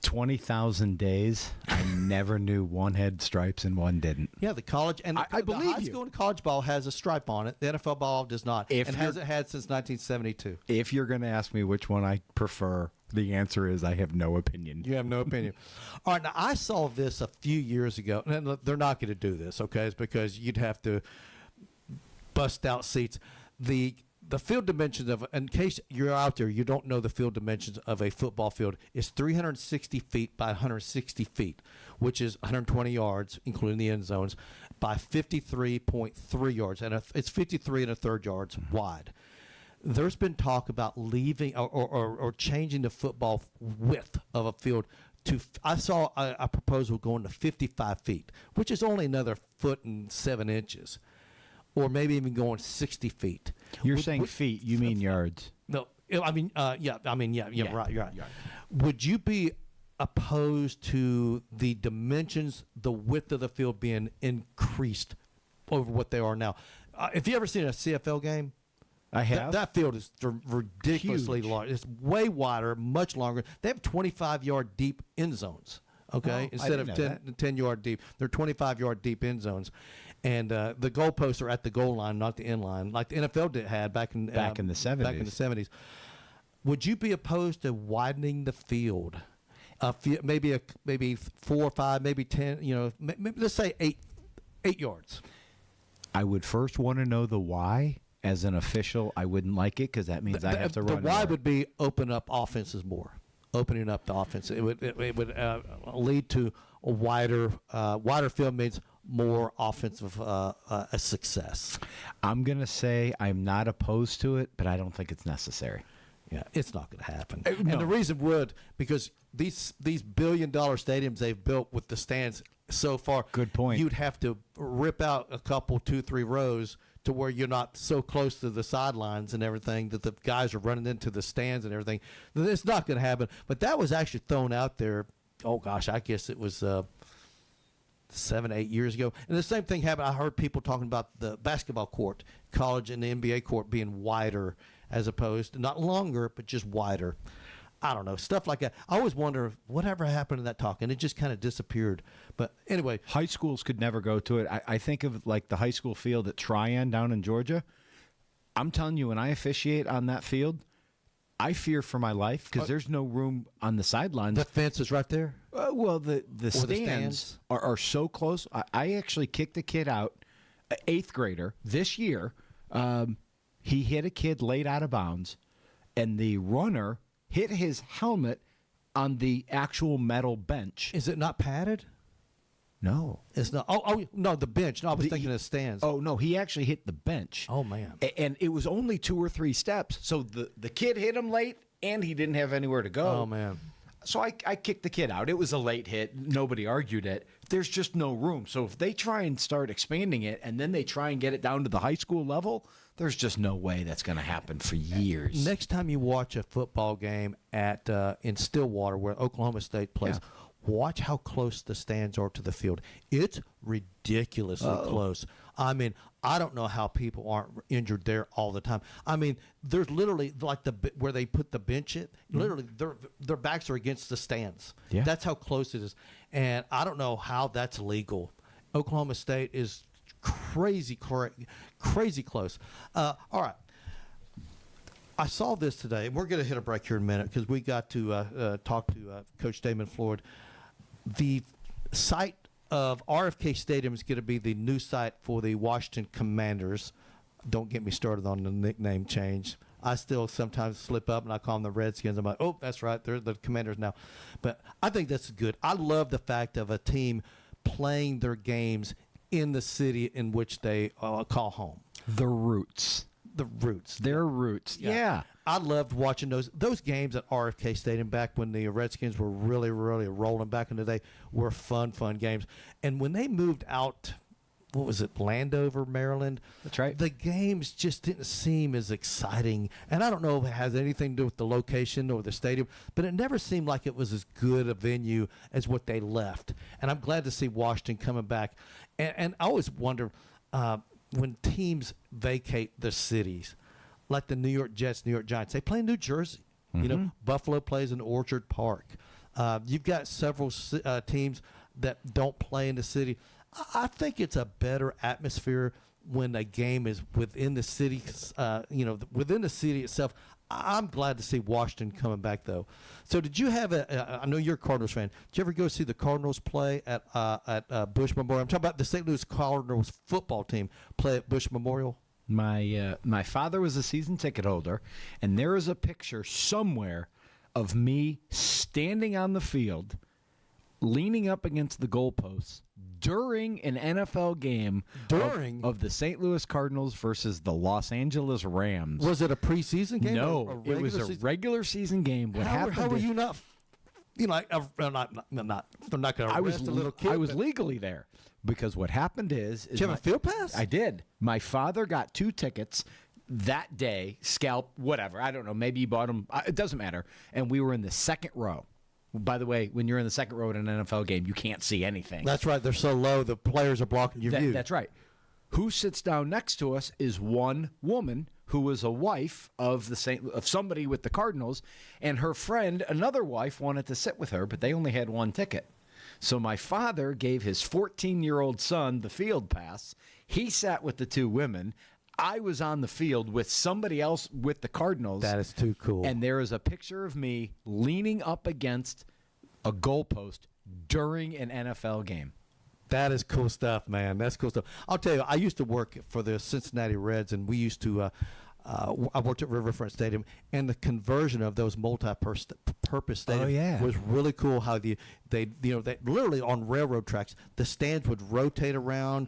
20,000 days. I never knew one had stripes and one didn't. Yeah, the college and I believe the high school and college ball has a stripe on it. The NFL ball does not, and hasn't had since 1972. If you're going to ask me which one I prefer, The answer is I have no opinion. You have no opinion. All right, now I saw this a few years ago, and they're not going to do this, okay? It's because you'd have to bust out seats. The field dimensions of, in case you're out there, you don't know the field dimensions of a football field, is 360 feet by 160 feet, which is 120 yards, including the end zones, by 53.3 yards, and it's 53 and a third yards wide. There's been talk about leaving or changing the football width of a field to. I saw a proposal going to 55 feet, which is only another 1.7 inches, or maybe even going 60 feet. You're saying feet? You mean yards? No, I mean right. You're right. Would you be opposed to the dimensions, the width of the field being increased over what they are now? If you ever seen a CFL game? I have. That field is ridiculously large. It's way wider, much longer. They have 25-yard deep end zones, okay? Instead of 10-yard deep. They're 25-yard deep end zones. And the goalposts are at the goal line, not the end line, like the NFL had back in the 70s. Back in the 70s. Would you be opposed to widening the field? Maybe 4 or 5, maybe 10, maybe let's say 8 yards. I would first want to know the why. As an official, I wouldn't like it because that means I have to run. The why would be open up offenses more, opening up the offense. It would lead to a wider field means more offensive success. I'm gonna say I'm not opposed to it, but I don't think it's necessary. Yeah, it's not going to happen. No. And the reason because these $1 billion stadiums they've built with the stands so far. Good point. You'd have to rip out a couple, 2-3 rows to where you're not so close to the sidelines and everything that the guys are running into the stands and everything. It's not going to happen. But that was actually thrown out there, I guess it was 7-8 years ago. And the same thing happened. I heard people talking about the basketball court, college and the NBA court being wider as opposed to not longer, but just wider. I don't know, stuff like that. I always wonder whatever happened to that talk, and it just kind of disappeared. But anyway. High schools could never go to it. I think of like the high school field at Tryon down in Georgia. I'm telling you, when I officiate on that field, I fear for my life because there's no room on the sidelines. The fence is right there? The stands are so close. I actually kicked a kid out, an 8th grader, this year. He hit a kid late out of bounds, and the runner hit his helmet on the actual metal bench. Is it not padded? No. It's not. No, the bench. No, I was thinking of the stands. Oh, no, he actually hit the bench. Oh, man. And it was only 2 or 3 steps. So the kid hit him late, and he didn't have anywhere to go. Oh, man. So I kicked the kid out. It was a late hit. Nobody argued it. There's just no room. So if they try and start expanding it, and then they try and get it down to the high school level, there's just no way that's going to happen for years. Next time you watch a football game at in Stillwater, where Oklahoma State plays, watch how close the stands are to the field. It's ridiculously close. I mean, I don't know how people aren't injured there all the time. I mean, there's literally like where they put the bench it. Literally, their backs are against the stands. Yeah. That's how close it is, and I don't know how that's legal. Oklahoma State is crazy close. All right. I saw this today, and we're going to hit a break here in a minute because we got to talk to Coach Damon Floyd. The site of RFK Stadium is going to be the new site for the Washington Commanders. Don't get me started on the nickname change. I still sometimes slip up and I call them the Redskins. I'm like, oh, that's right, they're the Commanders now. But I think that's good. I love the fact of a team playing their games in the city in which they call home. The roots. Their roots. Yeah. I loved watching those games at RFK Stadium back when the Redskins were really, really rolling back in the day. Were fun games. And when they moved out, what was it, Landover, Maryland? That's right. The games just didn't seem as exciting. And I don't know if it has anything to do with the location or the stadium, but it never seemed like it was as good a venue as what they left. And I'm glad to see Washington coming back. And I always wonder, when teams vacate the cities, like the New York Jets, New York Giants, they play in New Jersey. Mm-hmm. You know, Buffalo plays in Orchard Park. You've got several teams that don't play in the city. I think it's a better atmosphere when a game is within the city. Within the city itself. I'm glad to see Washington coming back, though. So did you have I know you're a Cardinals fan. Did you ever go see the Cardinals play at Bush Memorial? I'm talking about the St. Louis Cardinals football team play at Bush Memorial. My father was a season ticket holder, and there is a picture somewhere of me standing on the field, leaning up against the goalposts during an NFL game of the St. Louis Cardinals versus the Los Angeles Rams. Was it a preseason game? No, it was a regular season game. How were you not? You know, they're not going to arrest a little kid. I was legally there because what happened is did you have a field pass? I did. My father got 2 tickets that day. Scalp, whatever. I don't know. Maybe he bought them. It doesn't matter. And we were in the second row. By the way, when you're in the second row at an NFL game, you can't see anything. That's right. They're so low, the players are blocking your view. That's right. Who sits down next to us is one woman who was a wife of somebody with the Cardinals, and her friend, another wife, wanted to sit with her, but they only had 1 ticket. So my father gave his 14-year-old son the field pass. He sat with the 2 women. I was on the field with somebody else with the Cardinals. That is too cool. And there is a picture of me leaning up against a goalpost during an NFL game. That is cool stuff, man. That's cool stuff. I'll tell you, I used to work for the Cincinnati Reds, and we used to I worked at Riverfront Stadium, and the conversion of those multi-purpose stadiums was really cool. How they literally on railroad tracks, the stands would rotate around.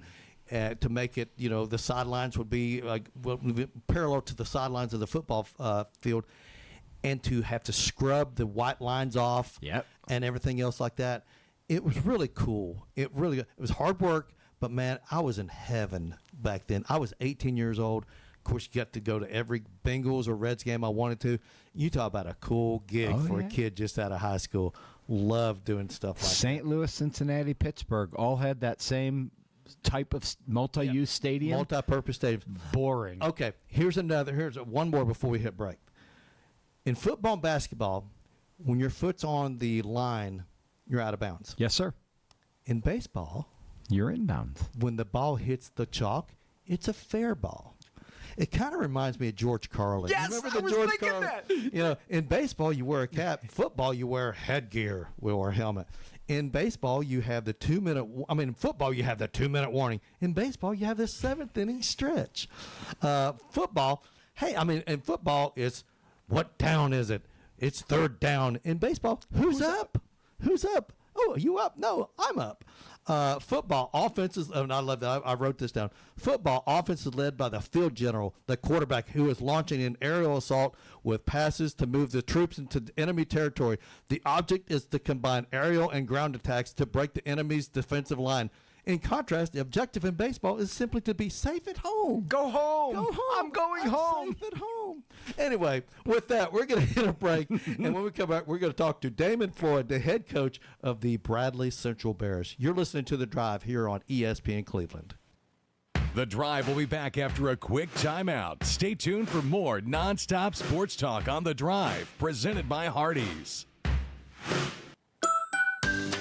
To make it, the sidelines would be parallel to the sidelines of the football field, and to have to scrub the white lines off and everything else like that. It was really cool. It was hard work, but, man, I was in heaven back then. I was 18 years old. Of course, you got to go to every Bengals or Reds game I wanted to. You talk about a cool gig for a kid just out of high school. Love doing stuff like that. St. Louis, Cincinnati, Pittsburgh all had that same type of multi-use stadium. Multi-purpose stadium. Boring. Okay, here's one more before we hit break. In football and basketball, when your foot's on the line, you're out of bounds. Yes, sir. In baseball, you're in bounds. When the ball hits the chalk, it's a fair ball. It kind of reminds me of George Carlin. Yes, Remember the I was George thinking Carlin? that. In baseball, you wear a cap. Football, you wear headgear or a helmet. In baseball, you have the 2-minute. In football, you have the 2-minute warning. In baseball, you have the 7th inning stretch. Football, in football, it's what down is it? It's 3rd down. In baseball, who's up? Who's up? Oh, are you up? No, I'm up. Football offenses, and I love that. I wrote this down. Football offense is led by the field general, the quarterback, who is launching an aerial assault with passes to move the troops into enemy territory. The object is to combine aerial and ground attacks to break the enemy's defensive line. In contrast, the objective in baseball is simply to be safe at home. Go home. Go home. I'm going home. Safe at home. Anyway, with that, we're going to hit a break. And when we come back, we're going to talk to Damon Floyd, the head coach of the Bradley Central Bears. You're listening to The Drive here on ESPN Cleveland. The Drive will be back after a quick timeout. Stay tuned for more nonstop sports talk on The Drive, presented by Hardees.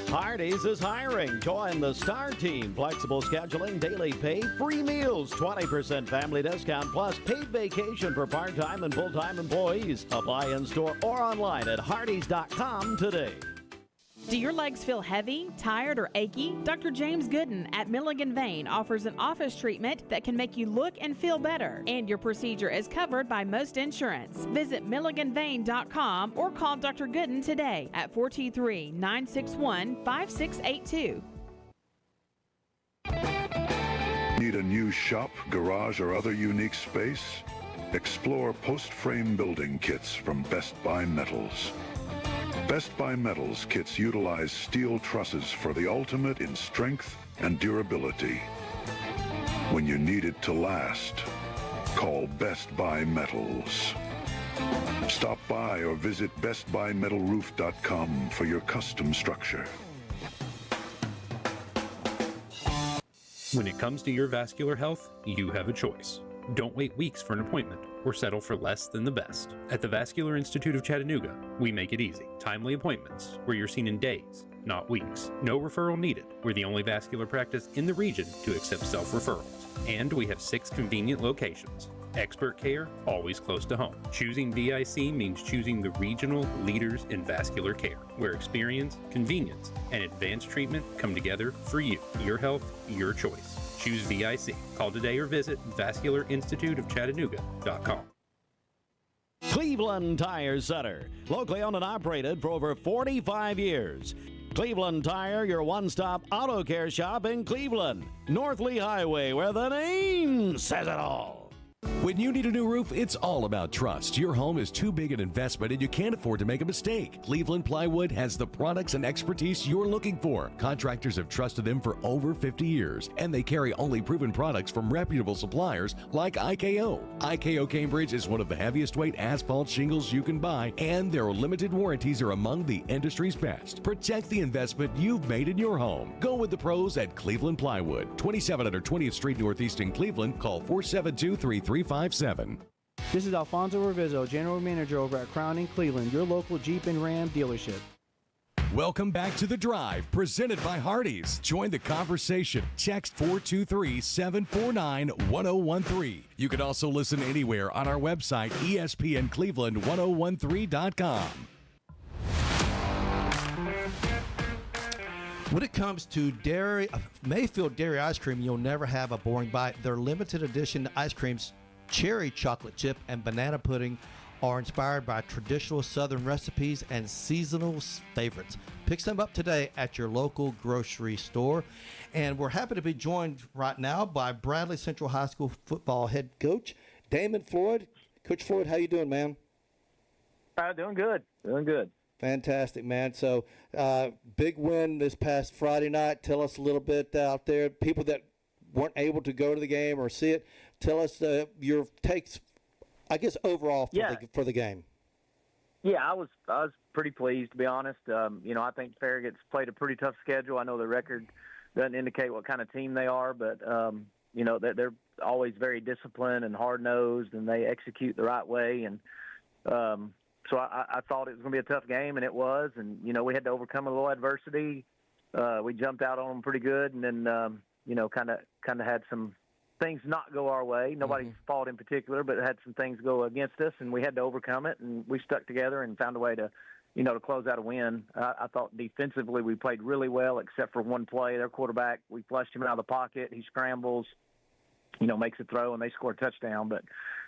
Hardees is hiring. Join the Star Team. Flexible scheduling, daily pay, free meals, 20% family discount, plus paid vacation for part-time and full-time employees. Apply in-store or online at hardees.com today. Do your legs feel heavy, tired, or achy? Dr. James Gooden at Milligan Vein offers an office treatment that can make you look and feel better, and your procedure is covered by most insurance. Visit milliganvein.com or call Dr. Gooden today at 423-961-5682. Need a new shop, garage, or other unique space? Explore post-frame building kits from Best Buy Metals. Best Buy Metals kits utilize steel trusses for the ultimate in strength and durability. When you need it to last, call Best Buy Metals. Stop by or visit bestbuymetalroof.com for your custom structure. When it comes to your vascular health, you have a choice. Don't wait weeks for an appointment or settle for less than the best. At the Vascular Institute of Chattanooga, we make it easy. Timely appointments where you're seen in days, not weeks. No referral needed. We're the only vascular practice in the region to accept self-referrals. And we have 6 convenient locations. Expert care, always close to home. Choosing VIC means choosing the regional leaders in vascular care, where experience, convenience, and advanced treatment come together for you. Your health, your choice. Choose VIC. Call today or visit vascularinstituteofchattanooga.com. Cleveland Tire Center, locally owned and operated for over 45 years. Cleveland Tire, your one-stop auto care shop in Cleveland. North Lee Highway, where the name says it all. When you need a new roof, it's all about trust. Your home is too big an investment and you can't afford to make a mistake. Cleveland Plywood has the products and expertise you're looking for. Contractors have trusted them for over 50 years, and they carry only proven products from reputable suppliers like IKO. IKO Cambridge is one of the heaviest weight asphalt shingles you can buy, and their limited warranties are among the industry's best. Protect the investment you've made in your home. Go with the pros at Cleveland Plywood, 2700 20th Street Northeast in Cleveland. Call 472-3357. This is Alfonso Revizo, General Manager over at Crown in Cleveland, your local Jeep and Ram dealership. Welcome back to The Drive, presented by Hardees. Join the conversation. Text 423-749-1013. You can also listen anywhere on our website, ESPNCleveland1013.com. When it comes to Mayfield Dairy Ice Cream, you'll never have a boring bite. Their limited edition ice creams, cherry chocolate chip and banana pudding, are inspired by traditional Southern recipes and seasonal favorites. Pick some up today at your local grocery store. And we're happy to be joined right now by Bradley Central High School football head coach, Damon Floyd. Coach Floyd, how you doing, man? Doing good. Doing good. Fantastic, man. So, big win this past Friday night. Tell us a little bit out there. People that weren't able to go to the game or see it, tell us your takes, I guess, overall for the game. Yeah, I was pretty pleased, to be honest. I think Farragut's played a pretty tough schedule. I know the record doesn't indicate what kind of team they are, but, they're always very disciplined and hard-nosed, and they execute the right way. And so I thought it was going to be a tough game, and it was. And, we had to overcome a little adversity. We jumped out on them pretty good, and then, kind of had some things not go our way. Nobody's fault in particular, but had some things go against us, and we had to overcome it, and we stuck together and found a way to, to close out a win. I thought defensively we played really well, except for one play. Their quarterback, we flushed him out of the pocket. He scrambles, makes a throw, and they score a touchdown. But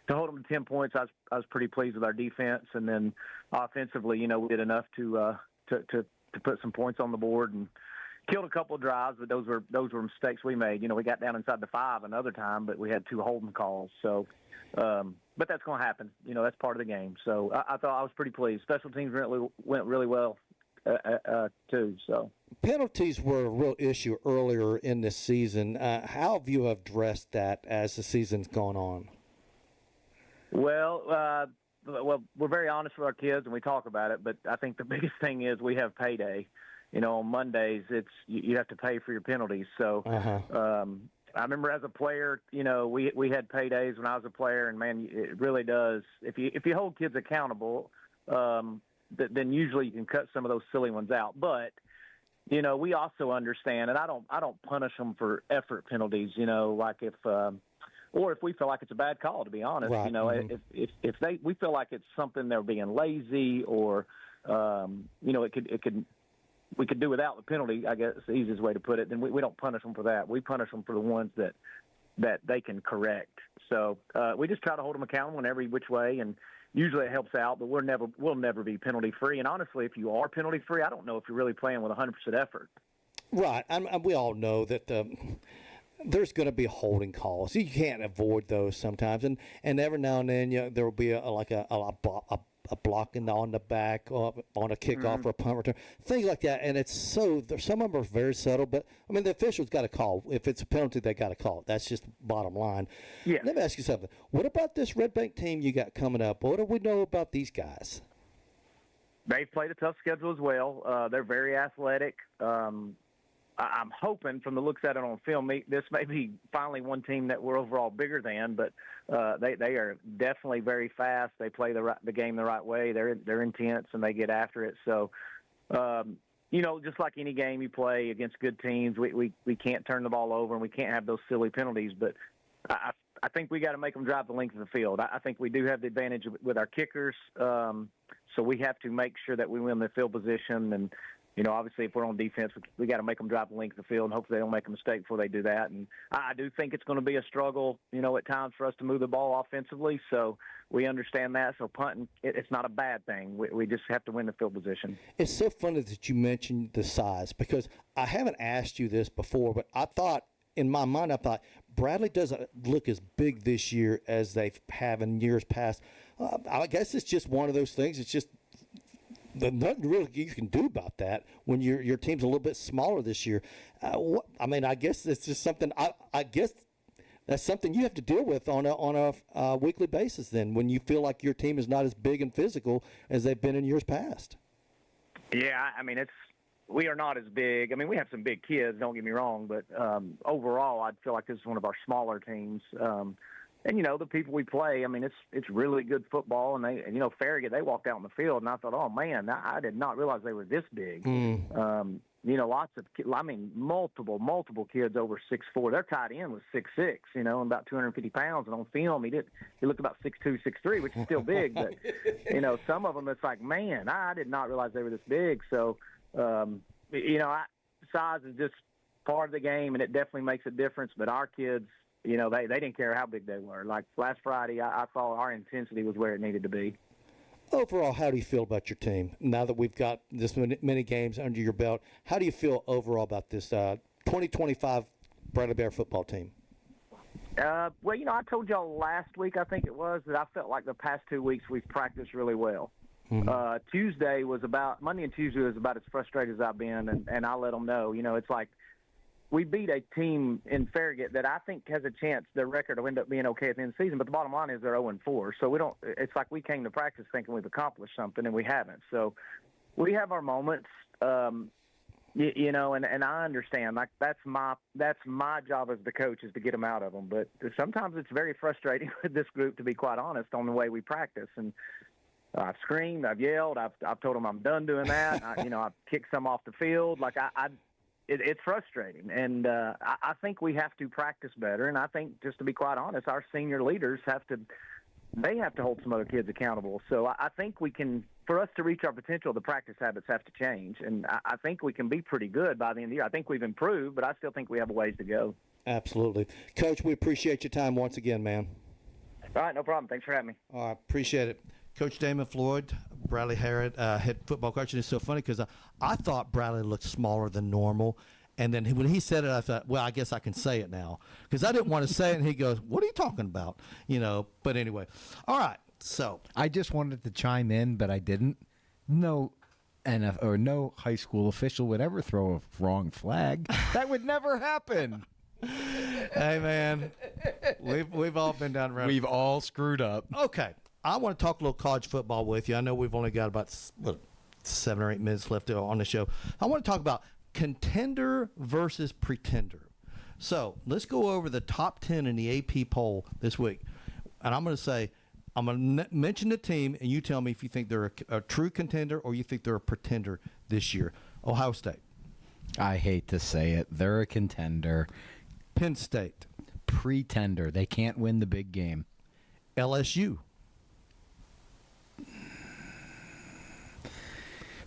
to hold them to 10 points, I was pretty pleased with our defense. And then offensively, we did enough to put some points on the board and killed a couple of drives, but those were mistakes we made. We got down inside the 5 another time, but we had 2 holding calls. So, but that's going to happen. That's part of the game. So I thought I was pretty pleased. Special teams went really well too. So penalties were a real issue earlier in this season. How have you addressed that as the season's gone on? Well, we're very honest with our kids, and we talk about it. But I think the biggest thing is we have payday. On Mondays, you have to pay for your penalties. So I remember as a player, we had paydays when I was a player, and man, it really does. If you hold kids accountable, then usually you can cut some of those silly ones out. But we also understand, and I don't punish them for effort penalties. Like if we feel like it's a bad call, to be honest. Right. If we feel like it's something they're being lazy, or we could do without the penalty, I guess is the easiest way to put it, then we don't punish them for that. We punish them for the ones that they can correct. So we just try to hold them accountable in every which way, and usually it helps out, but we'll never be penalty-free. And honestly, if you are penalty-free, I don't know if you're really playing with 100% effort. Right. And we all know that there's going to be holding calls. You can't avoid those sometimes. And every now and then there will be a blocking on the back on a kickoff or a punt return, things like that. And some of them are very subtle, but I mean, the officials got to call. If it's a penalty, they got to call it. That's just bottom line. Yeah. Let me ask you something. What about this Red Bank team you got coming up? What do we know about these guys? They've played a tough schedule as well. They're very athletic. I'm hoping, from the looks at it on film, this may be finally one team that we're overall bigger than, but they are definitely very fast. They play the game the right way. They're intense, and they get after it. So, just like any game you play against good teams, we can't turn the ball over, and we can't have those silly penalties. But I I think we got to make them drive the length of the field. I think we do have the advantage with our kickers, so we have to make sure that we win the field position. And obviously, if we're on defense, we got to make them drive the length of the field, and hopefully they don't make a mistake before they do that. And I do think it's going to be a struggle, at times for us to move the ball offensively. So we understand that. So punting, it's not a bad thing. We just have to win the field position. It's so funny that you mentioned the size, because I haven't asked you this before, but in my mind, I thought Bradley doesn't look as big this year as they have in years past. I guess it's just one of those things. It's just nothing really you can do about that when your team's a little bit smaller this year. I guess it's just something. I guess that's something you have to deal with on a weekly basis. Then, when you feel like your team is not as big and physical as they've been in years past. Yeah, we are not as big. We have some big kids, don't get me wrong, but overall, I feel like this is one of our smaller teams. And the people we play, it's really good football. And they, Farragut, they walked out on the field, and I thought, oh man, I did not realize they were this big. Lots of, multiple kids over 6'4". Their tight end was 6'6", and about 250 pounds. And on film, he looked about 6'2", 6'3", which is still big. But some of them, it's like, man, I did not realize they were this big. So. Size is just part of the game, and it definitely makes a difference. But our kids, they didn't care how big they were. Like last Friday, I thought our intensity was where it needed to be. Overall, how do you feel about your team now that we've got this many games under your belt? How do you feel overall about this 2025 Bradley Bear football team? I told y'all last week, I think it was, that I felt like the past 2 weeks we've practiced really well. Mm-hmm. Monday and Tuesday was about as frustrated as I've been, and I let them know. It's like we beat a team in Farragut that I think has a chance their record will end up being okay at the end of the season, but the bottom line is they're 0-4. So it's like we came to practice thinking we've accomplished something, and we haven't. So we have our moments, and I understand. Like that's my job as the coach, is to get them out of them. But sometimes it's very frustrating with this group, to be quite honest, on the way we practice. And I've screamed, I've yelled, I've told them I'm done doing that. I've kicked some off the field. Like it's frustrating, and I think we have to practice better. And I think, just to be quite honest, our senior leaders have to hold some other kids accountable. So I think for us to reach our potential, the practice habits have to change, and I think we can be pretty good by the end of the year. I think we've improved, but I still think we have a ways to go. Absolutely, Coach. We appreciate your time once again, man. All right, no problem. Thanks for having me. All right, appreciate it. Coach Damon Floyd, Bradley Harrod, head football coach. And it's so funny because I thought Bradley looked smaller than normal. And then when he said it, I thought, well, I guess I can say it now. Because I didn't want to say it, and he goes, what are you talking about? But anyway. All right, so. I just wanted to chime in, but I didn't. No high school official would ever throw a wrong flag. That would never happen. Hey, man, we've all been down around. We've all screwed up. Okay. I want to talk a little college football with you. I know we've only got about 7 or 8 minutes left on the show. I want to talk about contender versus pretender. So let's go over the top 10 in the AP poll this week. And I'm going to mention the team, and you tell me if you think they're a true contender or you think they're a pretender this year. Ohio State. I hate to say it. They're a contender. Penn State. Pretender. They can't win the big game. LSU.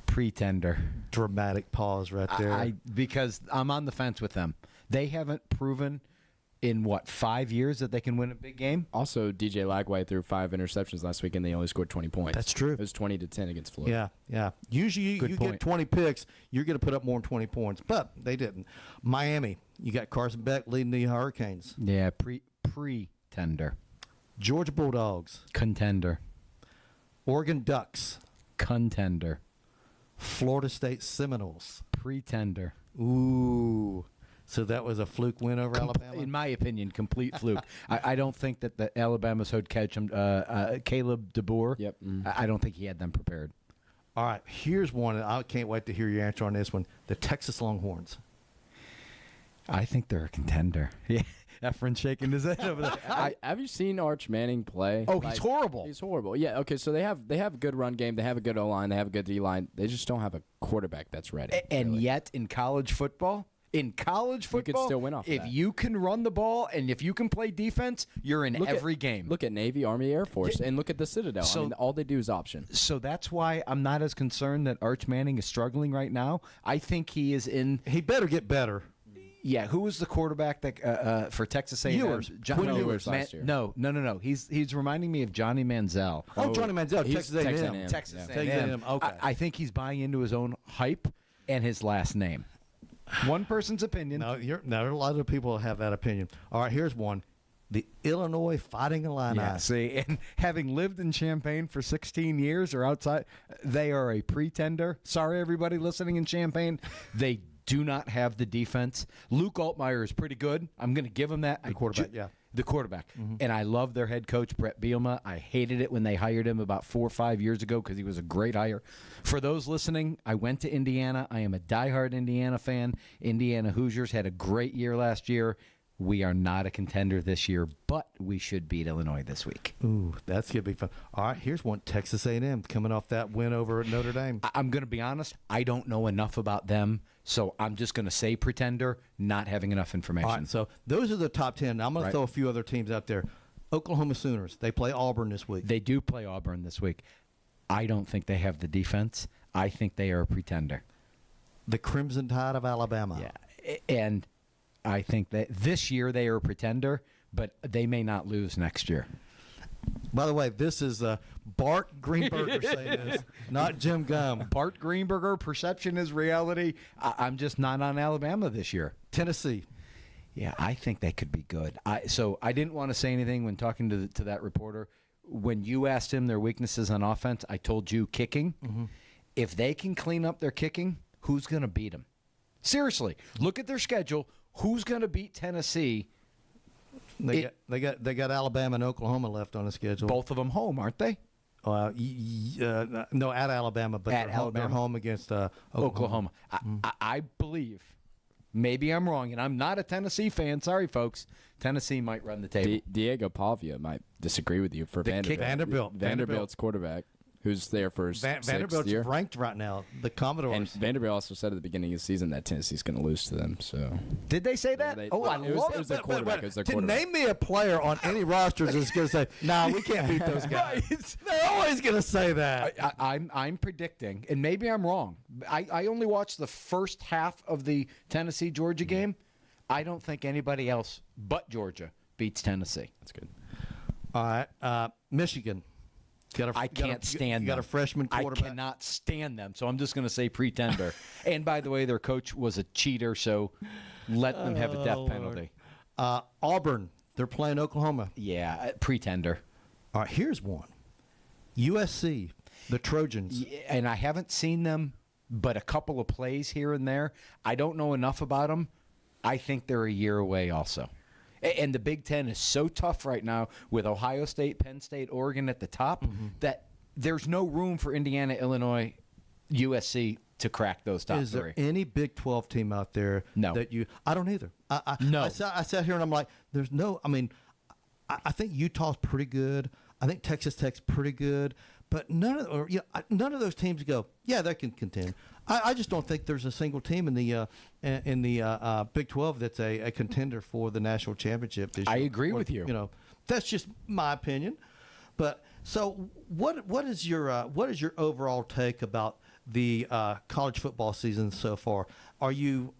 Pretender. Dramatic pause right there. Because I'm on the fence with them. They haven't proven in 5 years that they can win a big game. Also, DJ Lagway threw 5 interceptions last week, and they only scored 20 points. That's true. It was 20-10 against Florida. Yeah. Usually you get 20 picks, you're going to put up more than 20 points, but they didn't. Miami, you got Carson Beck leading the Hurricanes. Yeah, pretender. Georgia Bulldogs. Contender. Oregon Ducks. Contender. Florida State Seminoles. Pretender. Ooh. So that was a fluke win over Alabama? In my opinion, complete fluke. I don't think that the Alabama's head coach, Caleb DeBoer, yep. I don't think he had them prepared. All right, here's one. I can't wait to hear your answer on this one. The Texas Longhorns. I think they're a contender. Yeah, Efren's shaking his head over there. Have you seen Arch Manning play? Oh, he's horrible. He's horrible. Yeah, okay, so they have a good run game. They have a good O-line. They have a good D-line. They just don't have a quarterback that's ready. And yet, in college football, In college football, you could still win off of if that. you can run the ball and if you can play defense, you're in every game. Look at Navy, Army, Air Force, and look at the Citadel. So- I mean, all they do is option. So that's why I'm not as concerned that Arch Manning is struggling right now. I think he is in. He better get better. Yeah, who was the quarterback that for Texas A&M? Ewers. Quinn Ewers last year. No. He's reminding me of Johnny Manziel. Oh, Johnny Manziel, he's Texas A&M. Texas Yeah. A&M. Okay. I think he's buying into his own hype and his last name. One person's opinion. No, there are a lot of people that have that opinion. All right, here's one. The Illinois Fighting Illini. Yeah, see, and having lived in Champaign for 16 years or outside, they are a pretender. Sorry, everybody listening in Champaign. They do not have the defense. Luke Altmaier is pretty good. I'm going to give him that. The quarterback, yeah. The quarterback. And I love their head coach, Brett Bielema. I hated it when they hired him about 4 or 5 years ago because he was a great hire. For those listening, I went to Indiana. I am a diehard Indiana fan. Indiana Hoosiers had a great year last year. We are not a contender this year, but we should beat Illinois this week. Ooh, that's going to be fun. All right, here's one. Texas A&M coming off that win over at Notre Dame. I'm going to be honest. I don't know enough about them, so I'm just going to say pretender, not having enough information. All right, so those are the top 10. Now I'm going to throw a few other teams out there. Oklahoma Sooners. They play Auburn this week. They do play Auburn this week. I don't think they have the defense. I think they are a pretender. The Crimson Tide of Alabama. Yeah, and I think that this year they are a pretender, but they may not lose next year. By the way, this is Bart Greenberger saying this, not Jim Gum. Bart Greenberger, perception is reality. I'm just not on Alabama this year. Tennessee. Yeah, I think they could be good. So I didn't want to say anything when talking to that reporter. When you asked him their weaknesses on offense, I told you kicking. Mm-hmm. If they can clean up their kicking, who's going to beat them? Seriously, look at their schedule. Who's going to beat Tennessee? They got Alabama and Oklahoma left on the schedule. Both of them home, aren't they? No, at Alabama, but they're home against Oklahoma. I believe. Maybe I'm wrong, and I'm not a Tennessee fan. Sorry, folks. Tennessee might run the table. Diego Pavia might disagree with you for Vanderbilt. Vanderbilt's quarterback, who's there for his Vanderbilt's year. ranked right now. The Commodores. And Vanderbilt also said at the beginning of the season that Tennessee's going to lose to them. So did they say that? Yeah, I love it. Was their quarterback. It was their to quarterback. name me a player on any rosters is going to say, "Nah, we can't beat those guys." They're always going to say that. I'm predicting, and maybe I'm wrong. I only watched the first half of the Tennessee-Georgia game. I don't think anybody else but Georgia beats Tennessee. That's good. All right, Michigan. I can't stand them. You got a freshman quarterback. I cannot stand them, so I'm just going to say pretender. And by the way, their coach was a cheater, so let them have a death penalty. Auburn, they're playing Oklahoma. Yeah, pretender. All right, here's one. USC, the Trojans. Yeah, and I haven't seen them, but a couple of plays here and there. I don't know enough about them. I think they're a year away also. And the Big Ten is so tough right now with Ohio State, Penn State, Oregon at the top that there's no room for Indiana, Illinois, USC to crack those top Is three. there any Big 12 team out there that you – I don't either. No. I sat here and I'm like, there's no – I mean, I think Utah's pretty good. I think Texas Tech's pretty good. But none of those teams go, yeah, they can contend. I just don't think there's a single team in the Big 12 that's a contender for the national championship this year. I agree with you. You know, that's just my opinion. But so what is your overall take about the college football season so far? Are you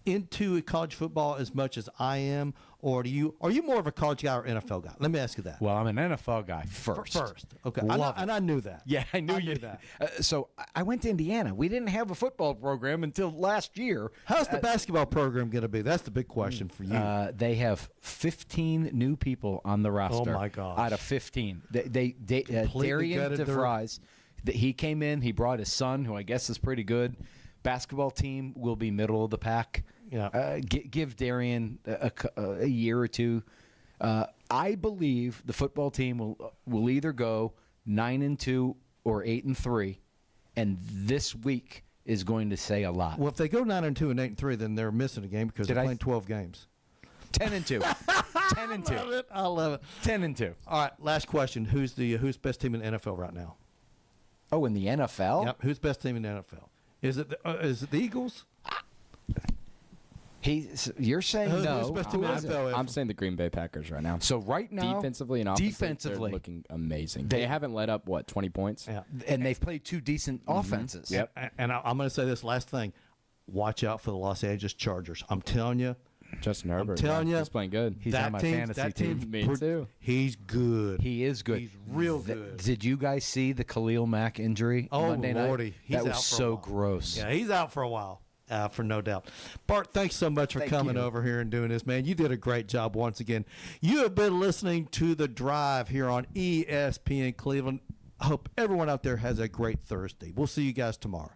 into college football as much as I am, or are you more of a college guy or NFL guy? Let me ask you that. Well, I'm an NFL guy first. Okay. I knew that. Yeah, I knew that. So I went to Indiana. We didn't have a football program until last year. How's the basketball program going to be? That's the big question for you. They have 15 new people on the roster. Oh, my gosh. Out of 15. Darian DeVries, he came in. He brought his son, who I guess is pretty good. Basketball team will be middle of the pack. Yeah. Give Darian a year or two. I believe the football team will either go 9-2 or 8-3, and this week is going to say a lot. Well, if they go 9-2 and 8-3, then they're missing a game because they're playing 12 games. 10-2. 10-2. I love it. 10-2. All right, last question. Who's best team in the NFL right now? Oh, in the NFL? Yep. Who's best team in the NFL? Is it the Eagles? You're saying Who's no. supposed to be NFL? I'm saying the Green Bay Packers right now. So right now, defensively and offensively, they're looking amazing. They haven't let up, 20 points? Yeah. And they've played two decent offenses. Yep. And I'm going to say this last thing. Watch out for the Los Angeles Chargers. I'm telling you. Justin Herbert. I'm telling you. He's playing good. He's on my fantasy team. Me too. He's good. He is good. He's real good. Did you guys see the Khalil Mack injury Monday night? Lordy. He's that was out for a so while. gross. Yeah, he's out for a while. For no doubt. Bart, thanks so much for coming over here and doing this, man. You did a great job once again. You have been listening to The Drive here on ESPN Cleveland. I hope everyone out there has a great Thursday. We'll see you guys tomorrow.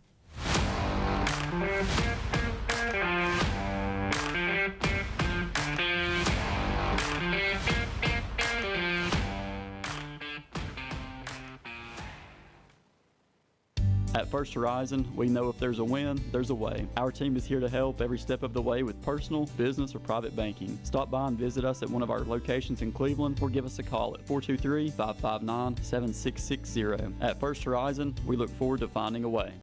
At First Horizon, we know if there's a win, there's a way. Our team is here to help every step of the way with personal, business, or private banking. Stop by and visit us at one of our locations in Cleveland or give us a call at 423-559-7660. At First Horizon, we look forward to finding a way.